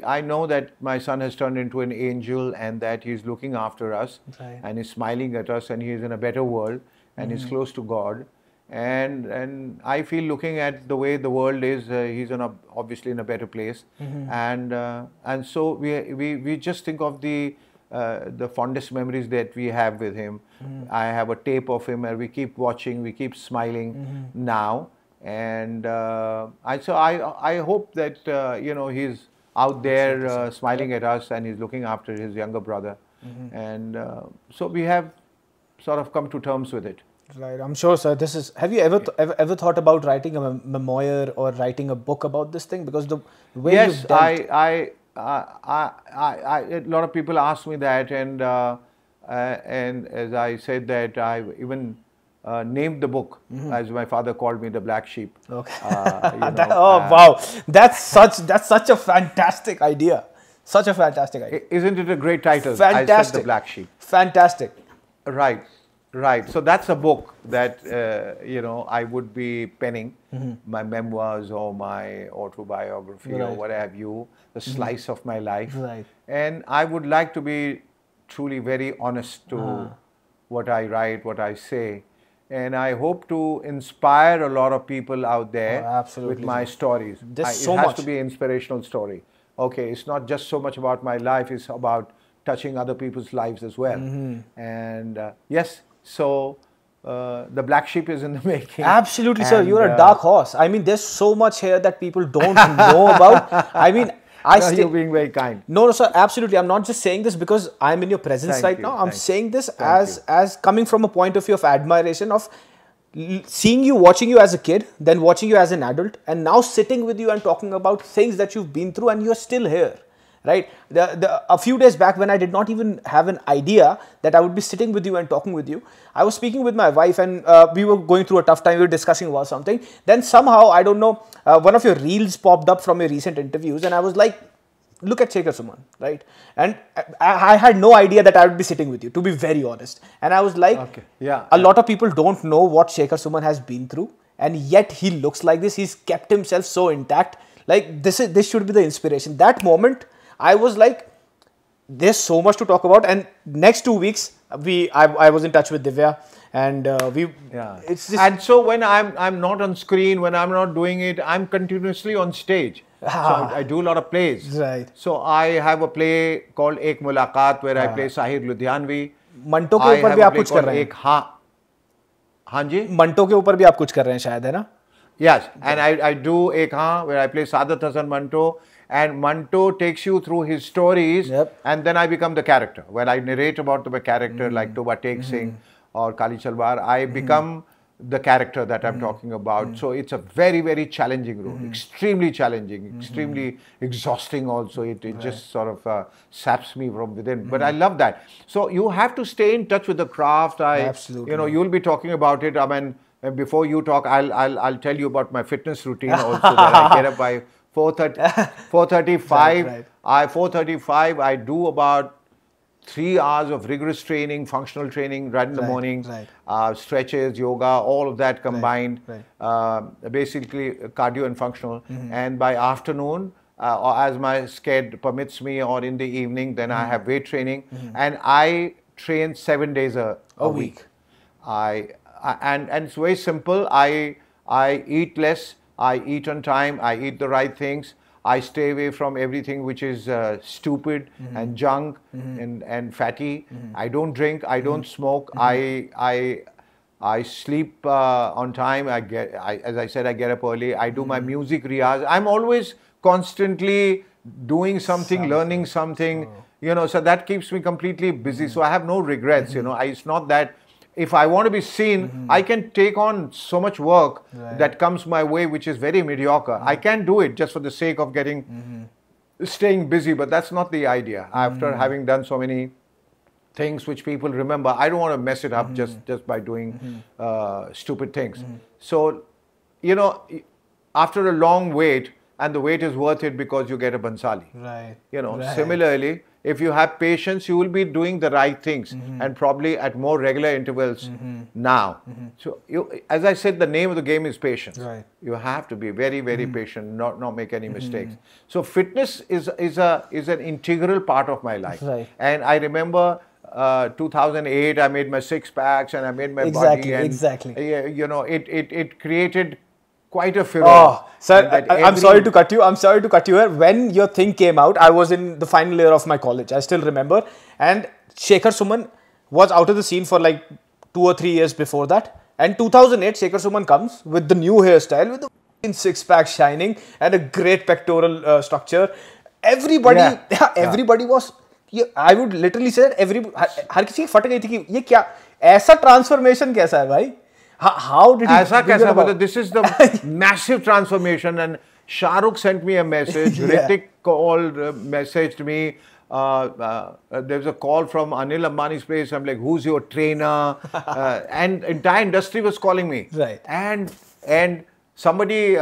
I know that my son has turned into an angel, and that he's looking after us, Right. and he's smiling at us, and he's in a better world, and he's close to God. And I feel, looking at the way the world is, he's obviously in a better place, and so we just think of the fondest memories that we have with him. I have a tape of him, and we keep watching, we keep smiling now, and I hope that he's out there smiling at us, and he's looking after his younger brother, and so we have sort of come to terms with it. Right, I'm sure, sir. Have you ever thought about writing a memoir or writing a book about this thing? Because the way Yes, you've dealt, a lot of people ask me that, and as I said that, I even named the book, as my father called me, the black sheep. Okay. Wow, that's such a fantastic idea. Such a fantastic idea. Isn't it a great title? Fantastic. I said the black sheep. Fantastic. Right. So that's a book that I would be penning, my memoirs or my autobiography or Right. what have you, a slice of my life. Right. And I would like to be truly very honest to what I write, what I say. And I hope to inspire a lot of people out there absolutely. with my stories. There's It so has much. to be an inspirational story. Okay, it's not just so much about my life, it's about touching other people's lives as well. And yes, so the black sheep is in the making. Absolutely, sir. And, You're a dark horse. I mean, there's so much here that people don't know about. I mean, You're being very kind. No, sir, absolutely. I'm not just saying this because I'm in your presence Thank right you, now. I'm thank you. saying this Thank as coming from a point of view of admiration, of seeing you, watching you as a kid, then watching you as an adult, and now sitting with you and talking about things that you've been through, and you're still here. Right? A few days back, when I did not even have an idea that I would be sitting with you and talking with you, I was speaking with my wife, and we were going through a tough time. We were discussing about something. Then somehow, I don't know, one of your reels popped up from your recent interviews, and I was like, look at Shekhar Suman, right? And I had no idea that I would be sitting with you, to be very honest. And I was like, Okay. Yeah. a lot of people don't know what Shekhar Suman has been through, and yet he looks like this. He's kept himself so intact. Like, this should be the inspiration. That moment, I was like, there's so much to talk about. And next 2 weeks, I was in touch with Divya, and it's just, and so when I'm not on screen, when I'm not doing it, I'm continuously on stage. So I do a lot of plays. Right. So I have a play called Ek Mulaqat, where I play Sahir Ludhianvi. Manto के ऊपर भी आप कुछ कर रहे हैं. हाँ जी. मंटो के ऊपर भी आप कुछ कर रहे हैं शायद, है ना? Yes, and I do Ek Haan, where I play Saadat Hasan Manto, and Manto takes you through his stories, Yep. and then I become the character, where I narrate about the character, like Toba Tek Singh, or Kali Chalwar, I become the character that I'm talking about. So it's a very, very challenging role, extremely challenging, extremely exhausting also. It just sort of saps me from within. But I love that. So you have to stay in touch with the craft. Absolutely. You know, you'll be talking about it. I mean, before you talk, I'll tell you about my fitness routine also, that I get up by 4:35. Right. 4:35, I do about 3 hours of rigorous training, functional training right in the morning, stretches, yoga, all of that combined, basically cardio and functional. And by afternoon, or as my schedule permits me, or in the evening, then I have weight training, and I train 7 days a week. And it's very simple. I eat less, I eat on time, I eat the right things. I stay away from everything which is stupid and junk and fatty. I don't drink. I don't smoke. I sleep on time. As I said, I get up early. I do my music riyaz. I'm always constantly doing something, learning something. You know, so that keeps me completely busy. So I have no regrets. You know, it's not that. If I want to be seen, I can take on so much work that comes my way, which is very mediocre. I can do it just for the sake of staying busy, but that's not the idea. After having done so many things which people remember, I don't want to mess it up just by doing stupid things. So, you know, after a long wait, and the wait is worth it because you get a Bansali. You know, similarly, if you have patience, you will be doing the right things and probably at more regular intervals now. So, as I said, the name of the game is patience. You have to be very, very patient, not make any mistakes. So, fitness is an integral part of my life. And I remember 2008, I made my 6 packs and I made my body. And, you know, it created quite a furor. Oh, sir, I'm sorry to cut you. I'm sorry to cut you here. When your thing came out, I was in the final year of my college. I still remember. And Shekhar Suman was out of the scene for like 2 or 3 years before that. And 2008, Shekhar Suman comes with the new hairstyle, with the 6-pack shining and a great pectoral structure. Everybody, everybody was. I would literally say that हर किसी की फट गई थी कि ये क्या ऐसा transformation कैसा है भाई? How did he? This is the massive transformation, and Shah Rukh sent me a message. Ritik called, messaged me. There was a call from Anil Ambani's place. I'm like, who's your trainer? And entire industry was calling me. And somebody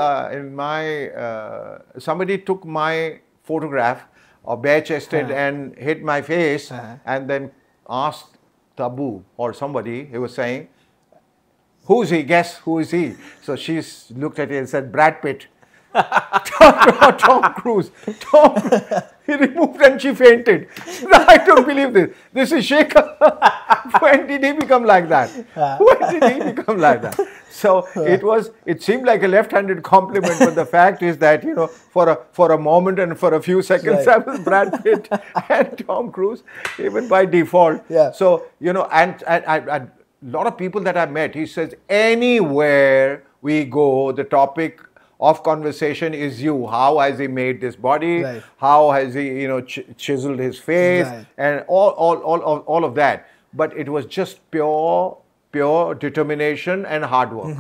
somebody took my photograph or bare chested and hit my face, and then asked Tabu or somebody. He was saying, who's he? Guess who is he? So she looked at it and said, Brad Pitt. Tom Cruise. He removed and she fainted. I don't believe this. This is Shekhar. When did he become like that? When did he become like that? So it seemed like a left-handed compliment, but the fact is that, you know, for a moment and for a few seconds, I was Brad Pitt and Tom Cruise, even by default. So, you know, and a lot of people that I met, he says, anywhere we go, the topic of conversation is you. How has he made this body? How has he, you know, chiseled his face? And all of that. But it was just pure determination and hard work.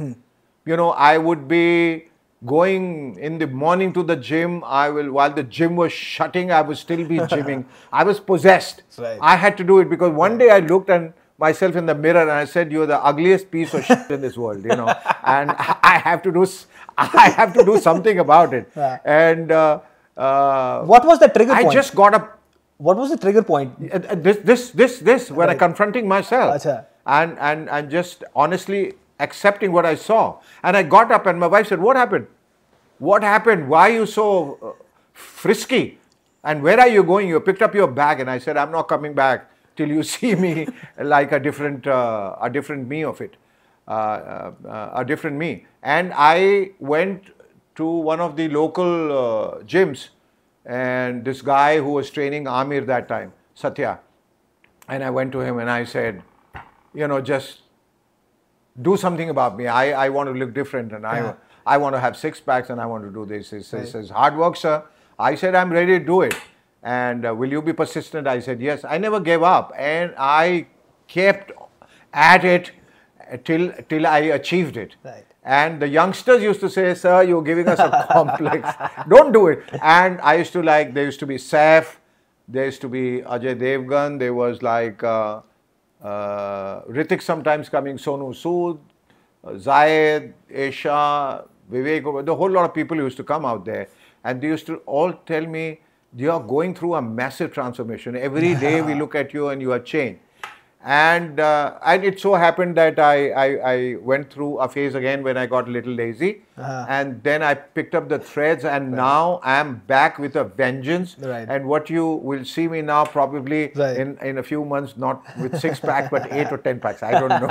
You know, I would be going in the morning to the gym. While the gym was shutting, I would still be gymming. I was possessed. I had to do it because one day I looked and myself in the mirror and I said, you're the ugliest piece of shit in this world, you know, and I have to do something about it. And what was the trigger point? I just got up. What was the trigger point? This when I confronting myself and just honestly accepting what I saw. And I got up and my wife said, what happened? What happened? Why are you so frisky? And where are you going? You picked up your bag. And I said, I'm not coming back till you see me like a different me of it, a different me. And I went to one of the local gyms, and this guy who was training Amir that time, Satya, and I went to him and I said, you know, just do something about me. I want to look different, and I want to have 6 packs, and I want to do this. He says, hard work, sir. I said, I'm ready to do it. And will you be persistent? I said, yes. I never gave up. And I kept, at it till I achieved it. Right. And the youngsters used to say, "Sir, you're giving us a complex. Don't do it." And I used to like, there used to be Saif, there used to be Ajay Devgan, there was like Ritik sometimes coming, Sonu Sood, Zayed, Esha, Vivek, the whole lot of people used to come out there. And they used to all tell me, "You are going through a massive transformation. Every day we look at you and you are changed." And it so happened that I went through a phase again when I got a little lazy. And then I picked up the threads, and now I am back with a vengeance. Right. And what you will see me now probably in a few months, not with 6-pack, but 8 or 10 packs. I don't know.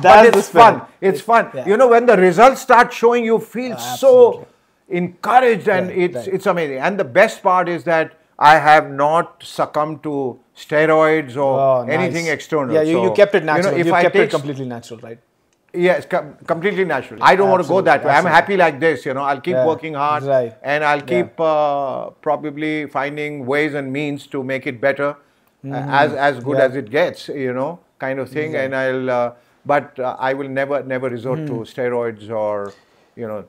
But it's fun. It's fun. Yeah. You know, when the results start showing, you feel so encouraged, and it's amazing. And the best part is that I have not succumbed to steroids or anything external. Yeah, you kept it natural. You know, if you I kept take it completely natural, right? Yes, completely natural. I don't want to go that way. I'm happy like this, you know. I'll keep working hard, and I'll keep probably finding ways and means to make it better, as good as it gets, you know, kind of thing. And I'll, but I will never resort to steroids or, you know,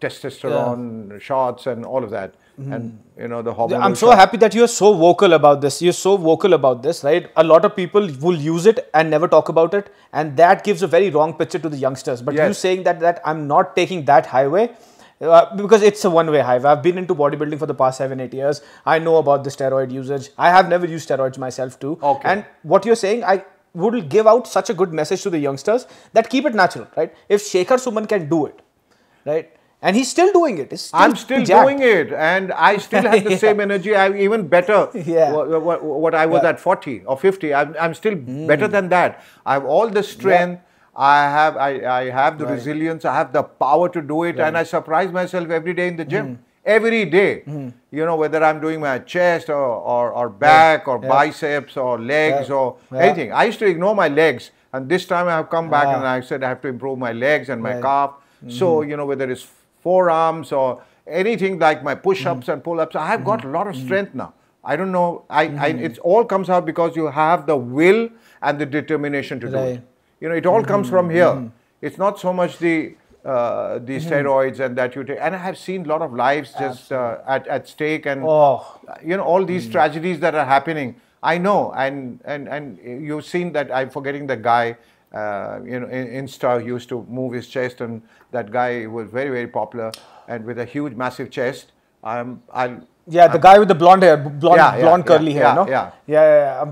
testosterone shots and all of that. And you know, the hormonal I'm so happy that you're so vocal about this. You're so vocal about this, right? A lot of people will use it and never talk about it, and that gives a very wrong picture to the youngsters. But you saying that I'm not taking that highway, because it's a one-way highway. I've been into bodybuilding for the past 7-8 years. I know about the steroid usage. I have never used steroids myself too. Okay. And what you're saying, I would give out such a good message to the youngsters that keep it natural, right? If Shekhar Suman can do it, right? And he's still doing it. I'm still doing it, and I still have the same energy. I'm even better. What I was at 40 or 50. I'm still better than that. I have all the strength. I have the resilience. I have the power to do it, and I surprise myself every day in the gym. Every day, you know, whether I'm doing my chest or back or biceps or legs or anything. I used to ignore my legs, and this time I have come back and I said I have to improve my legs and my calf. So, you know, whether it's forearms or anything like my push-ups and pull-ups, I have got a lot of strength now. I don't know, it all comes out because you have the will and the determination to do it. You know, it all comes from here. It's not so much the steroids and that you take. And I have seen a lot of lives just at stake, and you know, all these tragedies that are happening. I know, and you've seen that. I'm forgetting the guy. You know, in Insta used to move his chest, and that guy was very popular and with a huge, massive chest. The guy with the blonde hair, blonde curly hair, no?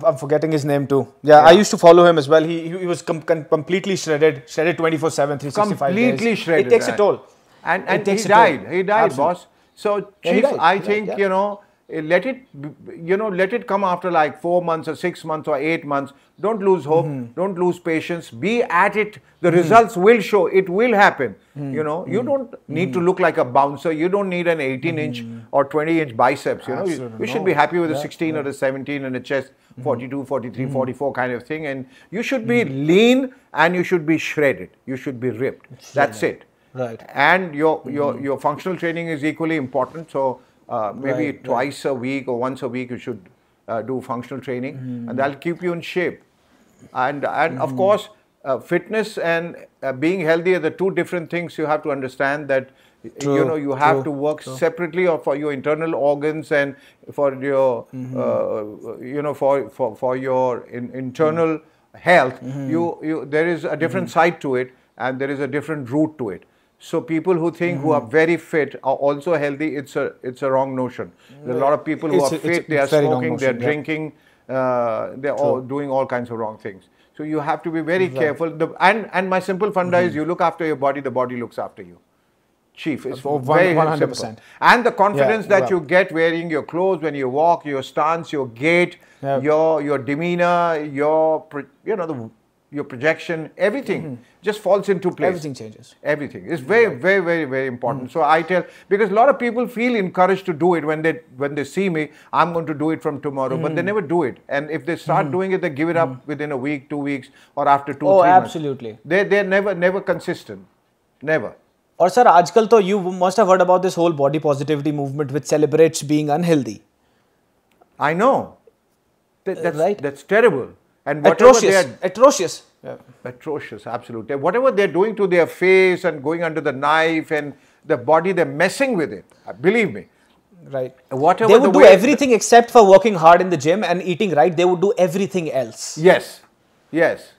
I'm forgetting his name too. I used to follow him as well. He was completely shredded 24/7, 365 completely days. shredded. It takes a toll. And he died. He died, boss. So, Chief, I think, you know, let it come after like 4 months or 6 months or 8 months. Don't lose hope. Don't lose patience. Be at it. The results will show. It will happen. You know, you don't need to look like a bouncer. You don't need an 18-inch or 20-inch biceps. You know, you should be happy with a 16 or a 17 and a chest 42, 43, 44 kind of thing. And you should be lean and you should be shredded. You should be ripped. That's it. Right. And your functional training is equally important. So maybe twice a week or once a week you should do functional training, and that'll keep you in shape. And of course, fitness and being healthy are the two different things. You have to understand that you know, you have to work separately or for your internal organs and for your you know, for your internal health. There is a different side to it, and there is a different route to it. So people who think who are very fit are also healthy, it's a wrong notion. There are a lot of people who are fit, they are smoking, they are drinking, they're all doing all kinds of wrong things. So you have to be very careful. And my simple funda is, you look after your body, the body looks after you. Chief, it's very 100%. Simple. And the confidence that you get wearing your clothes, when you walk, your stance, your gait, your demeanor, your projection, everything just falls into place. Everything changes. Everything. It's very important. So I tell, because a lot of people feel encouraged to do it when they see me, I'm going to do it from tomorrow, but they never do it. And if they start doing it, they give it up within a week, 2 weeks, or after 2 3 months. Absolutely. They're never consistent. Never. Or sir, आजकल तो you must have heard about this whole body positivity movement which celebrates being unhealthy. I know. That's terrible. And whatever atrocious. Yeah. Atrocious, absolutely. Whatever they're doing to their face and going under the knife and the body, they're messing with it. Believe me. Right. Whatever they would do everything except for working hard in the gym and eating right. They would do everything else. Yes. Yes.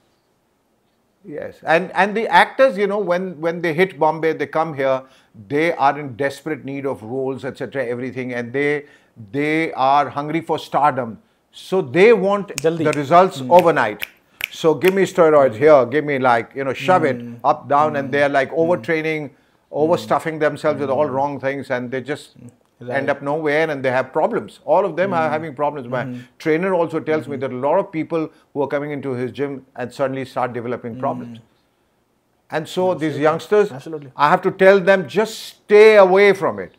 Yes. And the actors, you know, when they hit Bombay, they come here, they are in desperate need of roles, etc., everything, and they are hungry for stardom. So they want the results overnight. So give me steroids here, give me like, you know, shove it up, down, and they're like overtraining, overstuffing themselves with all wrong things, and they just end up nowhere, and they have problems. All of them are having problems. My trainer also tells me that a lot of people who are coming into his gym and suddenly start developing problems. And so these youngsters, I have to tell them, just stay away from it.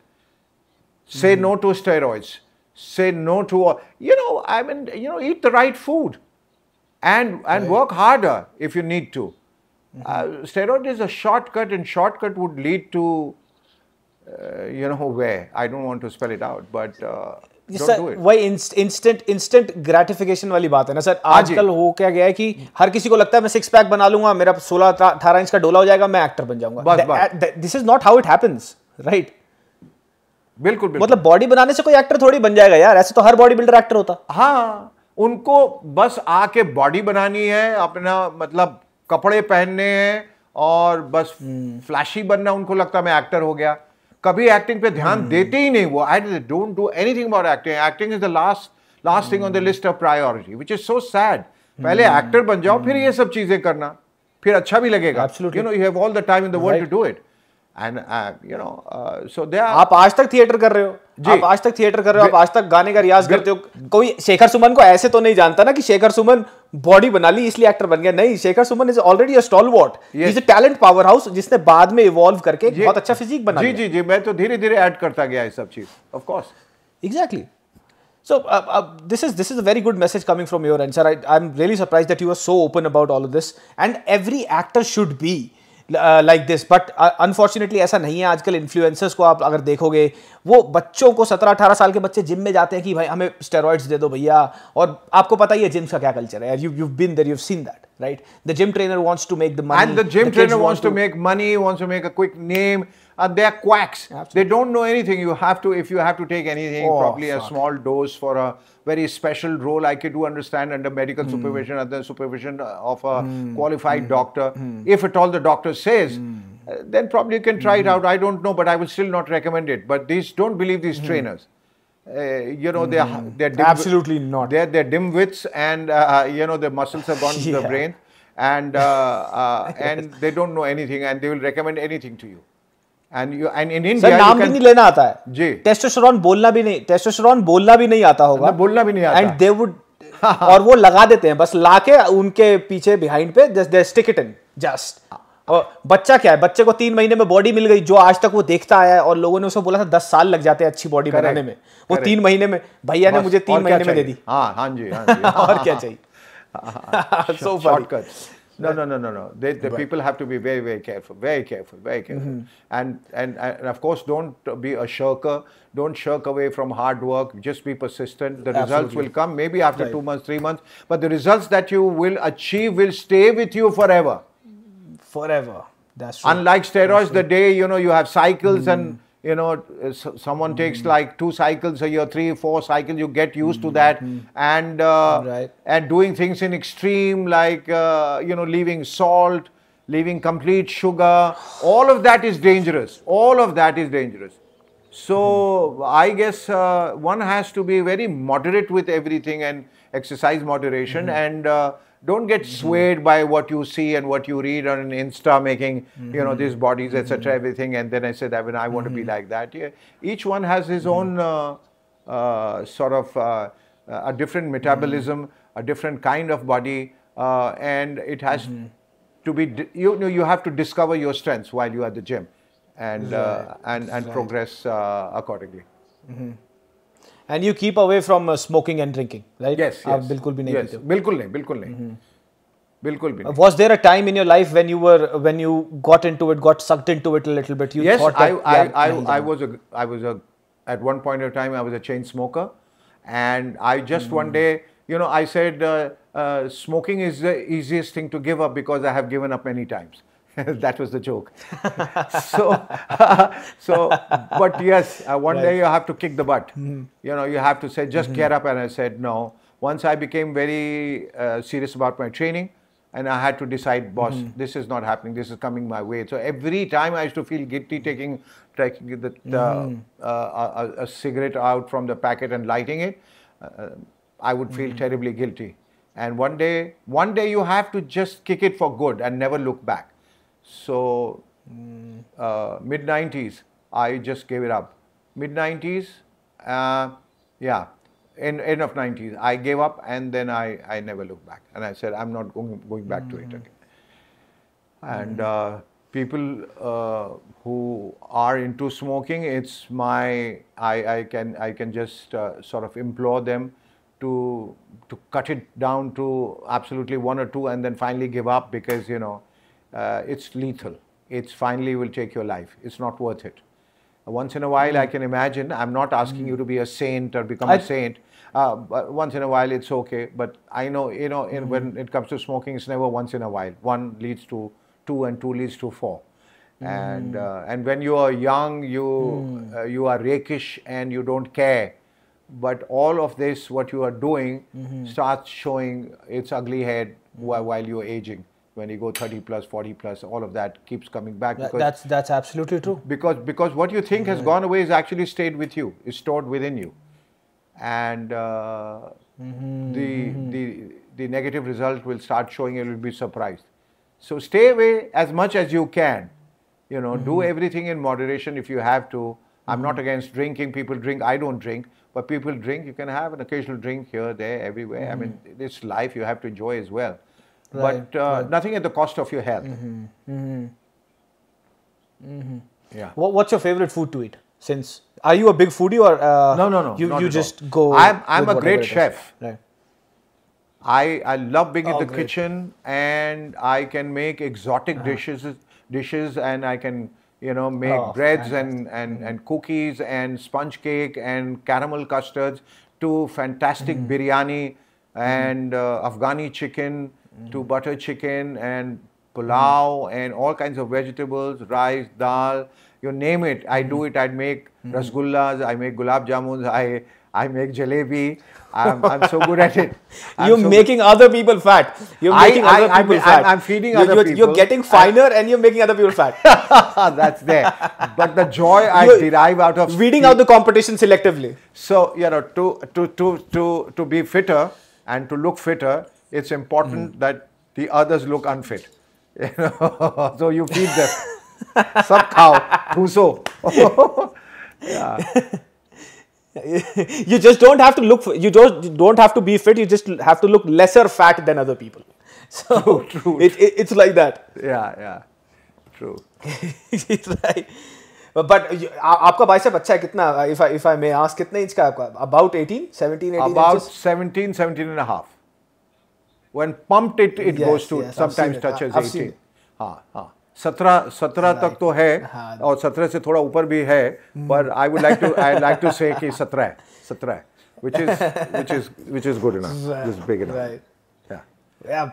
Say no to steroids. Say no to, you know, I mean, you know, eat the right food. And work harder if you need to. Steroid is a shortcut, and shortcut would lead to, you know where. I don't want to spell it out, but don't do it. वही instant gratification वाली बात है ना sir. आजकल हो क्या गया है कि हर किसी को लगता है मैं 6 पैक बना लूंगा, मेरा 16-18 इंच का डोला हो जाएगा, मैं एक्टर बन जाऊंगा. This is not how it happens, right? बिल्कुल. मतलब बॉडी बनाने से कोई एक्टर थोड़ी बन जाएगा यार. ऐसे तो हर बॉडी बिल्डर एक्टर होता. हाँ, उनको बस आके बॉडी बनानी है, अपना मतलब कपड़े पहनने हैं और बस फ्लैशी बनना. उनको लगता है मैं एक्टर हो गया. कभी एक्टिंग पे ध्यान देते ही नहीं वो. I don't do anything about acting. Acting is the last thing on the list of priority, which is so sad. पहले एक्टर बन जाओ, फिर ये सब चीजें करना, फिर अच्छा भी लगेगा. You know, you have all the time in the world to do it. And you know, so they are. आप आज तक थिएटर कर रहे हो. आप आज तक थिएटर कर रहे हो. आप आज तक गाने का रियाज करते हो. कोई शेखर सुमन को ऐसे तो नहीं जानता ना कि शेखर सुमन बॉडी बना ली इसलिए एक्टर बन गया. नहीं, Shekhar Suman is already a stalwart. He is a talent power house जिसने बाद में इवॉल्व करके बहुत अच्छा फिजिक बना लिया. जी. मैं तो धीरे धीरे ऐड करता गया ये सब चीज. Of course. Exactly. So this is a very good message coming from your end, sir. I'm really surprised that you are so open about all of this, and every actor should be like this. But unfortunately ऐसा नहीं है. आजकल influencers को आप अगर देखोगे, वो बच्चों को 17-18 साल के बच्चे जिम में जाते हैं कि भाई हमें स्टेरॉइड्स दे दो भैया. और आपको पता ही है जिम का क्या कल्चर है. You've been there, you've seen that, right? The gym trainer wants to make the money, and the gym trainer wants to make money, wants to make a quick name. They are quacks. Absolutely. They don't know anything. If you have to take anything, probably a small dose for a very special role. I could understand under medical supervision, under supervision of a qualified doctor. If at all the doctor says, then probably you can try it out. I don't know, but I will still not recommend it. But don't believe these trainers. You know, they're absolutely not. They're dim-wits, and you know, their muscles have gone to the brain, and they don't know anything, and they will recommend anything to you. And in India, sir नाम भी नहीं लेना आता है. जी. Testosterone बोलना भी नहीं आता होगा. बोलना भी नहीं आता. And they would और वो लगा देते हैं, बस लाके उनके पीछे behind पे they stick it in just. और बच्चा क्या है, बच्चे को 3 महीने में बॉडी मिल गई जो आज तक वो देखता आया है, और लोगों ने उसको बोला था 10 साल लग जाते हैं अच्छी बॉडी बनाने में. वो 3 महीने में भैया ने मुझे 3 महीने में दे दी. हाँ जी. और क्या चाहिए. So shortcuts. No. The people have to be very careful. And of course, don't be a shirker. Don't shirk away from hard work. Just be persistent. The results will come maybe after 2 months, 3 months. But the results that you will achieve will stay with you forever. That's true. Unlike steroids, the day, you know, you have cycles and, you know, someone takes like 2 cycles a year, 3-4 cycles, you get used to that, and doing things in extreme, like you know, leaving salt, leaving complete sugar, all of that is dangerous. So I guess one has to be very moderate with everything and exercise moderation, and don't get swayed by what you see and what you read on Insta, making you know, these bodies, etc., everything. And then I said, I want to be like that. Yeah. Each one has his own sort of a different metabolism, a different kind of body, and it has to be. You have to discover your strengths while you are at the gym, and progress accordingly. And you keep away from smoking and drinking, right? Yes. आप बिल्कुल भी नहीं पीते. बिल्कुल नहीं. Was there a time in your life when you got into it, got sucked into it a little bit? You thought that, I was at one point of time I was a chain smoker, and I just one day I said smoking is the easiest thing to give up because I have given up many times. That was the joke. But yes, one day you have to kick the butt. You have to say, just get up. And I said, no. Once I became very serious about my training, and I had to decide, boss, this is not happening. This is coming my way. So every time I used to feel guilty taking a cigarette out from the packet and lighting it, I would feel terribly guilty. And one day you have to just kick it for good and never look back. So mid-90s, I just gave it up. Mid-90s, yeah, end of 90s, I gave up, and then I never looked back. And I said, I'm not going back to it again. And people who are into smoking, it's I can just sort of implore them to cut it down to absolutely 1 or 2 and then finally give up, because it's lethal. It's finally will take your life. It's not worth it. Once in a while, I can imagine. I'm not asking you to be a saint or become a saint. But once in a while, it's okay. But I know, when it comes to smoking, it's never once in a while. 1 leads to 2, and 2 leads to 4. And when you are young, you are rakish and you don't care. But all of this, what you are doing, starts showing its ugly head while you're aging. When you go 30 plus, 40 plus, all of that keeps coming back. That's absolutely true. Because what you think has gone away is actually stayed with you, is stored within you. And the negative result will start showing, and you'll be surprised. So stay away as much as you can. Do everything in moderation if you have to. I'm not against drinking. People drink. I don't drink. But people drink. You can have an occasional drink here, there, everywhere. I mean, it's life. You have to enjoy as well. Right, but nothing at the cost of your health. Yeah. What's your favorite food to eat? Are you a big foodie, or no, you just go? I'm a great chef. Right. I love being in the kitchen, and I can make exotic dishes, and I can make breads and cookies and sponge cake and caramel custards, to fantastic biryani and Afghani chicken, to butter chicken and pulao and all kinds of vegetables, rice, dal, you name it. I do it. I make rasgullas, I make gulab jamuns, I make jalebi. I'm so good at it. You're making other people fat. You're making other people fat. I'm feeding other people. You're getting finer and you're making other people fat. That's there. But the joy I derive out of weeding out the competition selectively. So to be fitter and to look fitter, it's important that the others look unfit. So you feed them. Sab khao, thuso. Yeah. You just don't have to look. You don't have to be fit. You just have to look lesser fat than other people. So true. It's like that. Yeah. True. Right. But आपका bicep अच्छा है कितना? If I may ask, कितना inch का आपका? About 18, 17, 18 About inches? 17 and a half. When pumped, it goes to sometimes touches 18. हाँ. 17 तक तो है, और 17 से थोड़ा ऊपर भी है, पर I like to say कि 17 है, which is good enough, this is big enough. Right. Yeah.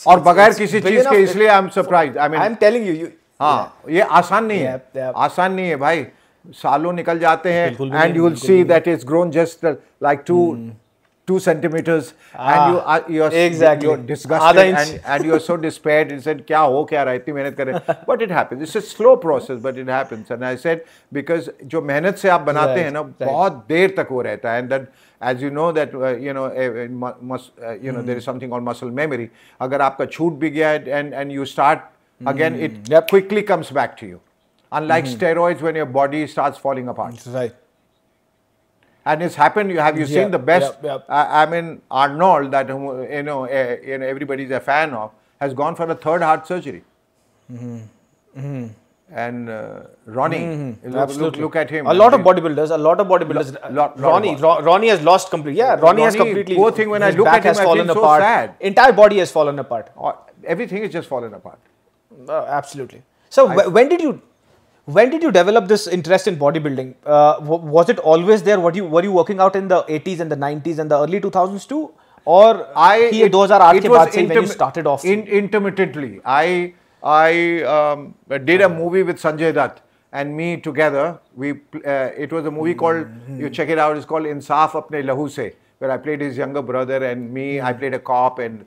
और बगैर किसी चीज के, इसलिए I'm surprised. I mean, I'm telling you. हाँ, ये आसान नहीं है भाई, सालों निकल जाते हैं, and you will see that it's grown just like 2 centimeters, and you're disgusted, and you're so despaired. You said, क्या हो क्या रहा है, इतनी मेहनत कर रहे हैं. But it happens. It's a slow process, but it happens. And I said, because जो मेहनत से आप बनाते हैं ना, बहुत देर तक वो रहता है. And that, as you know, that there is something called muscle memory. अगर आपका छूट भी गया and you start again, it quickly comes back to you. Unlike steroids, when your body starts falling apart. Right. And it's happened. Have you seen the best? I mean, Arnold, that everybody's a fan of, has gone for a 3rd heart surgery. And Ronnie, look at him. A lot of bodybuilders. Ronnie has lost completely. Yeah, Ronnie has completely. Poor thing. When I look at him, I feel so sad. Entire body has fallen apart. Everything is just fallen apart. Absolutely. So when did you When did you develop this interest in bodybuilding? Was it always there? Were you working out in the 80s and the 90s and the early 2000s too? Or those are when you started off? Intermittently. I did a movie with Sanjay Dutt and me together. It was a movie called, you check it out, it's called Insaf Apne Lahu Se, where I played his younger brother and me, I played a cop and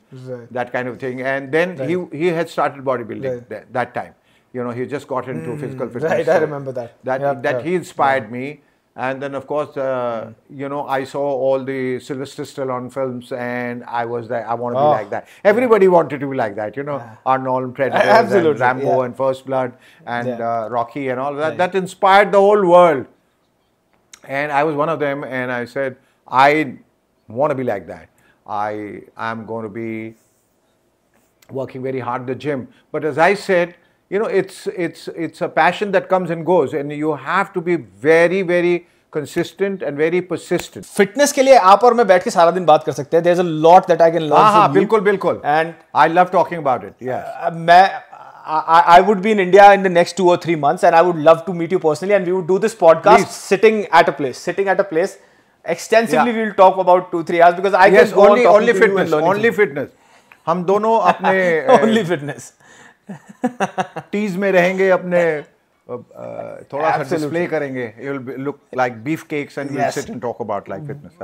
that kind of thing. And then he had started bodybuilding that time. You know, he just got into physical fitness. Right, I remember that. That he inspired me. And then, of course, you know, I saw all the Sylvester Stallone films and I was like, I want to be like that. Everybody wanted to be like that, you know, Arnold, Predator, and Rambo and First Blood and Rocky and all that. That inspired the whole world. And I was one of them and I said, I want to be like that. I am going to be working very hard at the gym. But as I said, you know, it's a passion that comes and goes, and you have to be very, very consistent and very persistent. Fitness के लिए आप और मैं बैठ के सारा दिन बात कर सकते हैं. There's a lot that I can learn from you. बिल्कुल. And I love talking about it. Yes. I would be in India in the next 2 or 3 months, and I would love to meet you personally, and we would do this podcast sitting at a place. Extensively, we will talk about 2-3 hours because I can go only fitness. Only fitness. हम दोनों अपने only fitness. Tease में रहेंगे अपने थोड़ा सा display करेंगे. You'll look like beef cakes and we'll sit and talk about like fitness.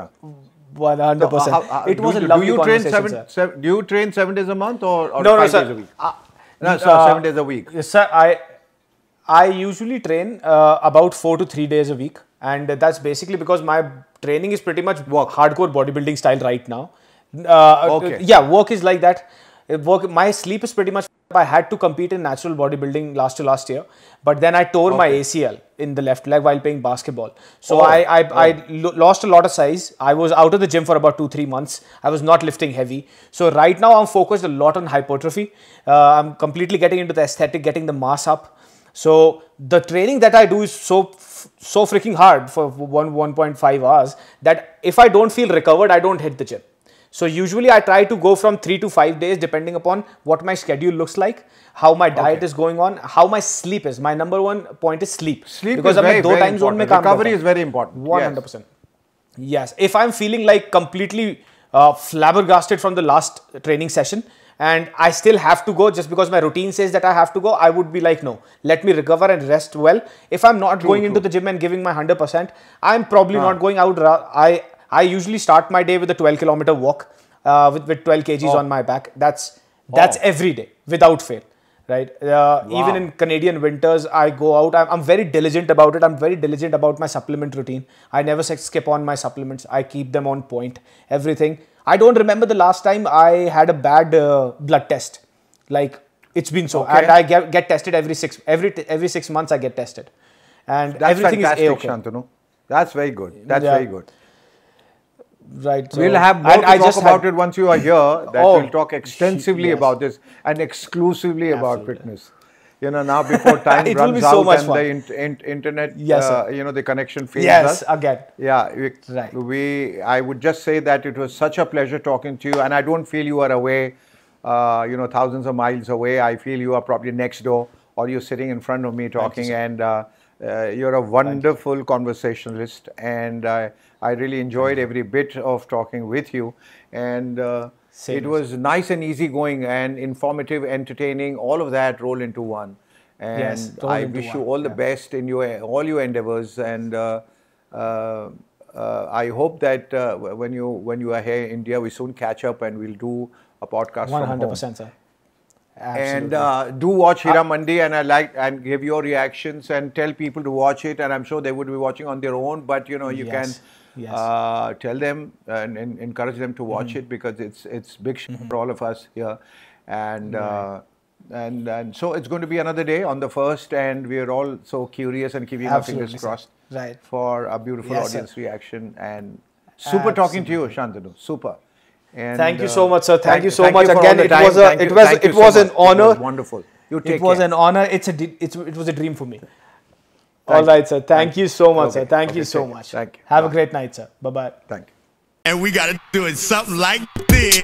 100%. It was a lovely conversation, sir. Do you train 7 days a month or 5 days a week? No, 7 days a week. Yes, sir. I usually train about 4 to 3 days a week, and that's basically because my training is pretty much hardcore bodybuilding style right now. Yeah, work is like that. My sleep is pretty much. I had to compete in natural bodybuilding last year, but then I tore my ACL in the left leg while playing basketball. So I lost a lot of size. I was out of the gym for about 2-3 months. I was not lifting heavy. So right now I'm focused a lot on hypertrophy. I'm completely getting into the aesthetic, getting the mass up. So the training that I do is so freaking hard for 1.5 hours that if I don't feel recovered, I don't hit the gym. So usually I try to go from 3 to 5 days depending upon what my schedule looks like, how my diet is going on, how my sleep is. My number one point is sleep. Sleep because is very, very important. Recovery is very important. 100%. Yes. If I'm feeling like completely flabbergasted from the last training session and I still have to go just because my routine says that I have to go, I would be like, no, let me recover and rest well. If I'm not going into the gym and giving my 100%, I'm probably not going out. I usually start my day with a 12-kilometer walk with 12 kgs on my back. That's every day without fail, right? Even in Canadian winters, I go out. I'm very diligent about it. I'm very diligent about my supplement routine. I never skip on my supplements. I keep them on point. Everything. I don't remember the last time I had a bad blood test. Like it's been so, and I get tested every 6 months. I get tested, and everything is A-okay. Shantanu. That's very good. That's very good. Right. So we'll have more to talk about it once you are here. We'll talk extensively about this and exclusively about fitness. You know, now before time runs out and the internet, you know, the connection fails us. Again. Yeah. I would just say that it was such a pleasure talking to you, and I don't feel you are away, you know, thousands of miles away. I feel you are probably next door, or you're sitting in front of me talking, and you're a wonderful conversationalist, and I really enjoyed every bit of talking with you, and it was nice and easygoing and informative, entertaining, all of that roll into one. And I wish you all the best in all your endeavors, and I hope that when you are here in India, we soon catch up and we'll do a podcast 100%, sir. Absolutely. And do watch Hira Mandi, and give your reactions and tell people to watch it, and I'm sure they would be watching on their own, but you know, you can tell them and encourage them to watch it, because it's big for all of us here, and and so it's going to be another day on the 1st, and we're all so curious and keeping our fingers crossed for a beautiful audience reaction. And super talking to you, Shantanu. Super. And thank you so much, sir. Thank you so much again. It was an honor. It was wonderful. It was an honor. It was a dream for me. All right, sir. Thank you so much, sir. Thank you so much. Thank you. Have a great night, sir. Bye-bye. Thank you. And we got to do it something like this.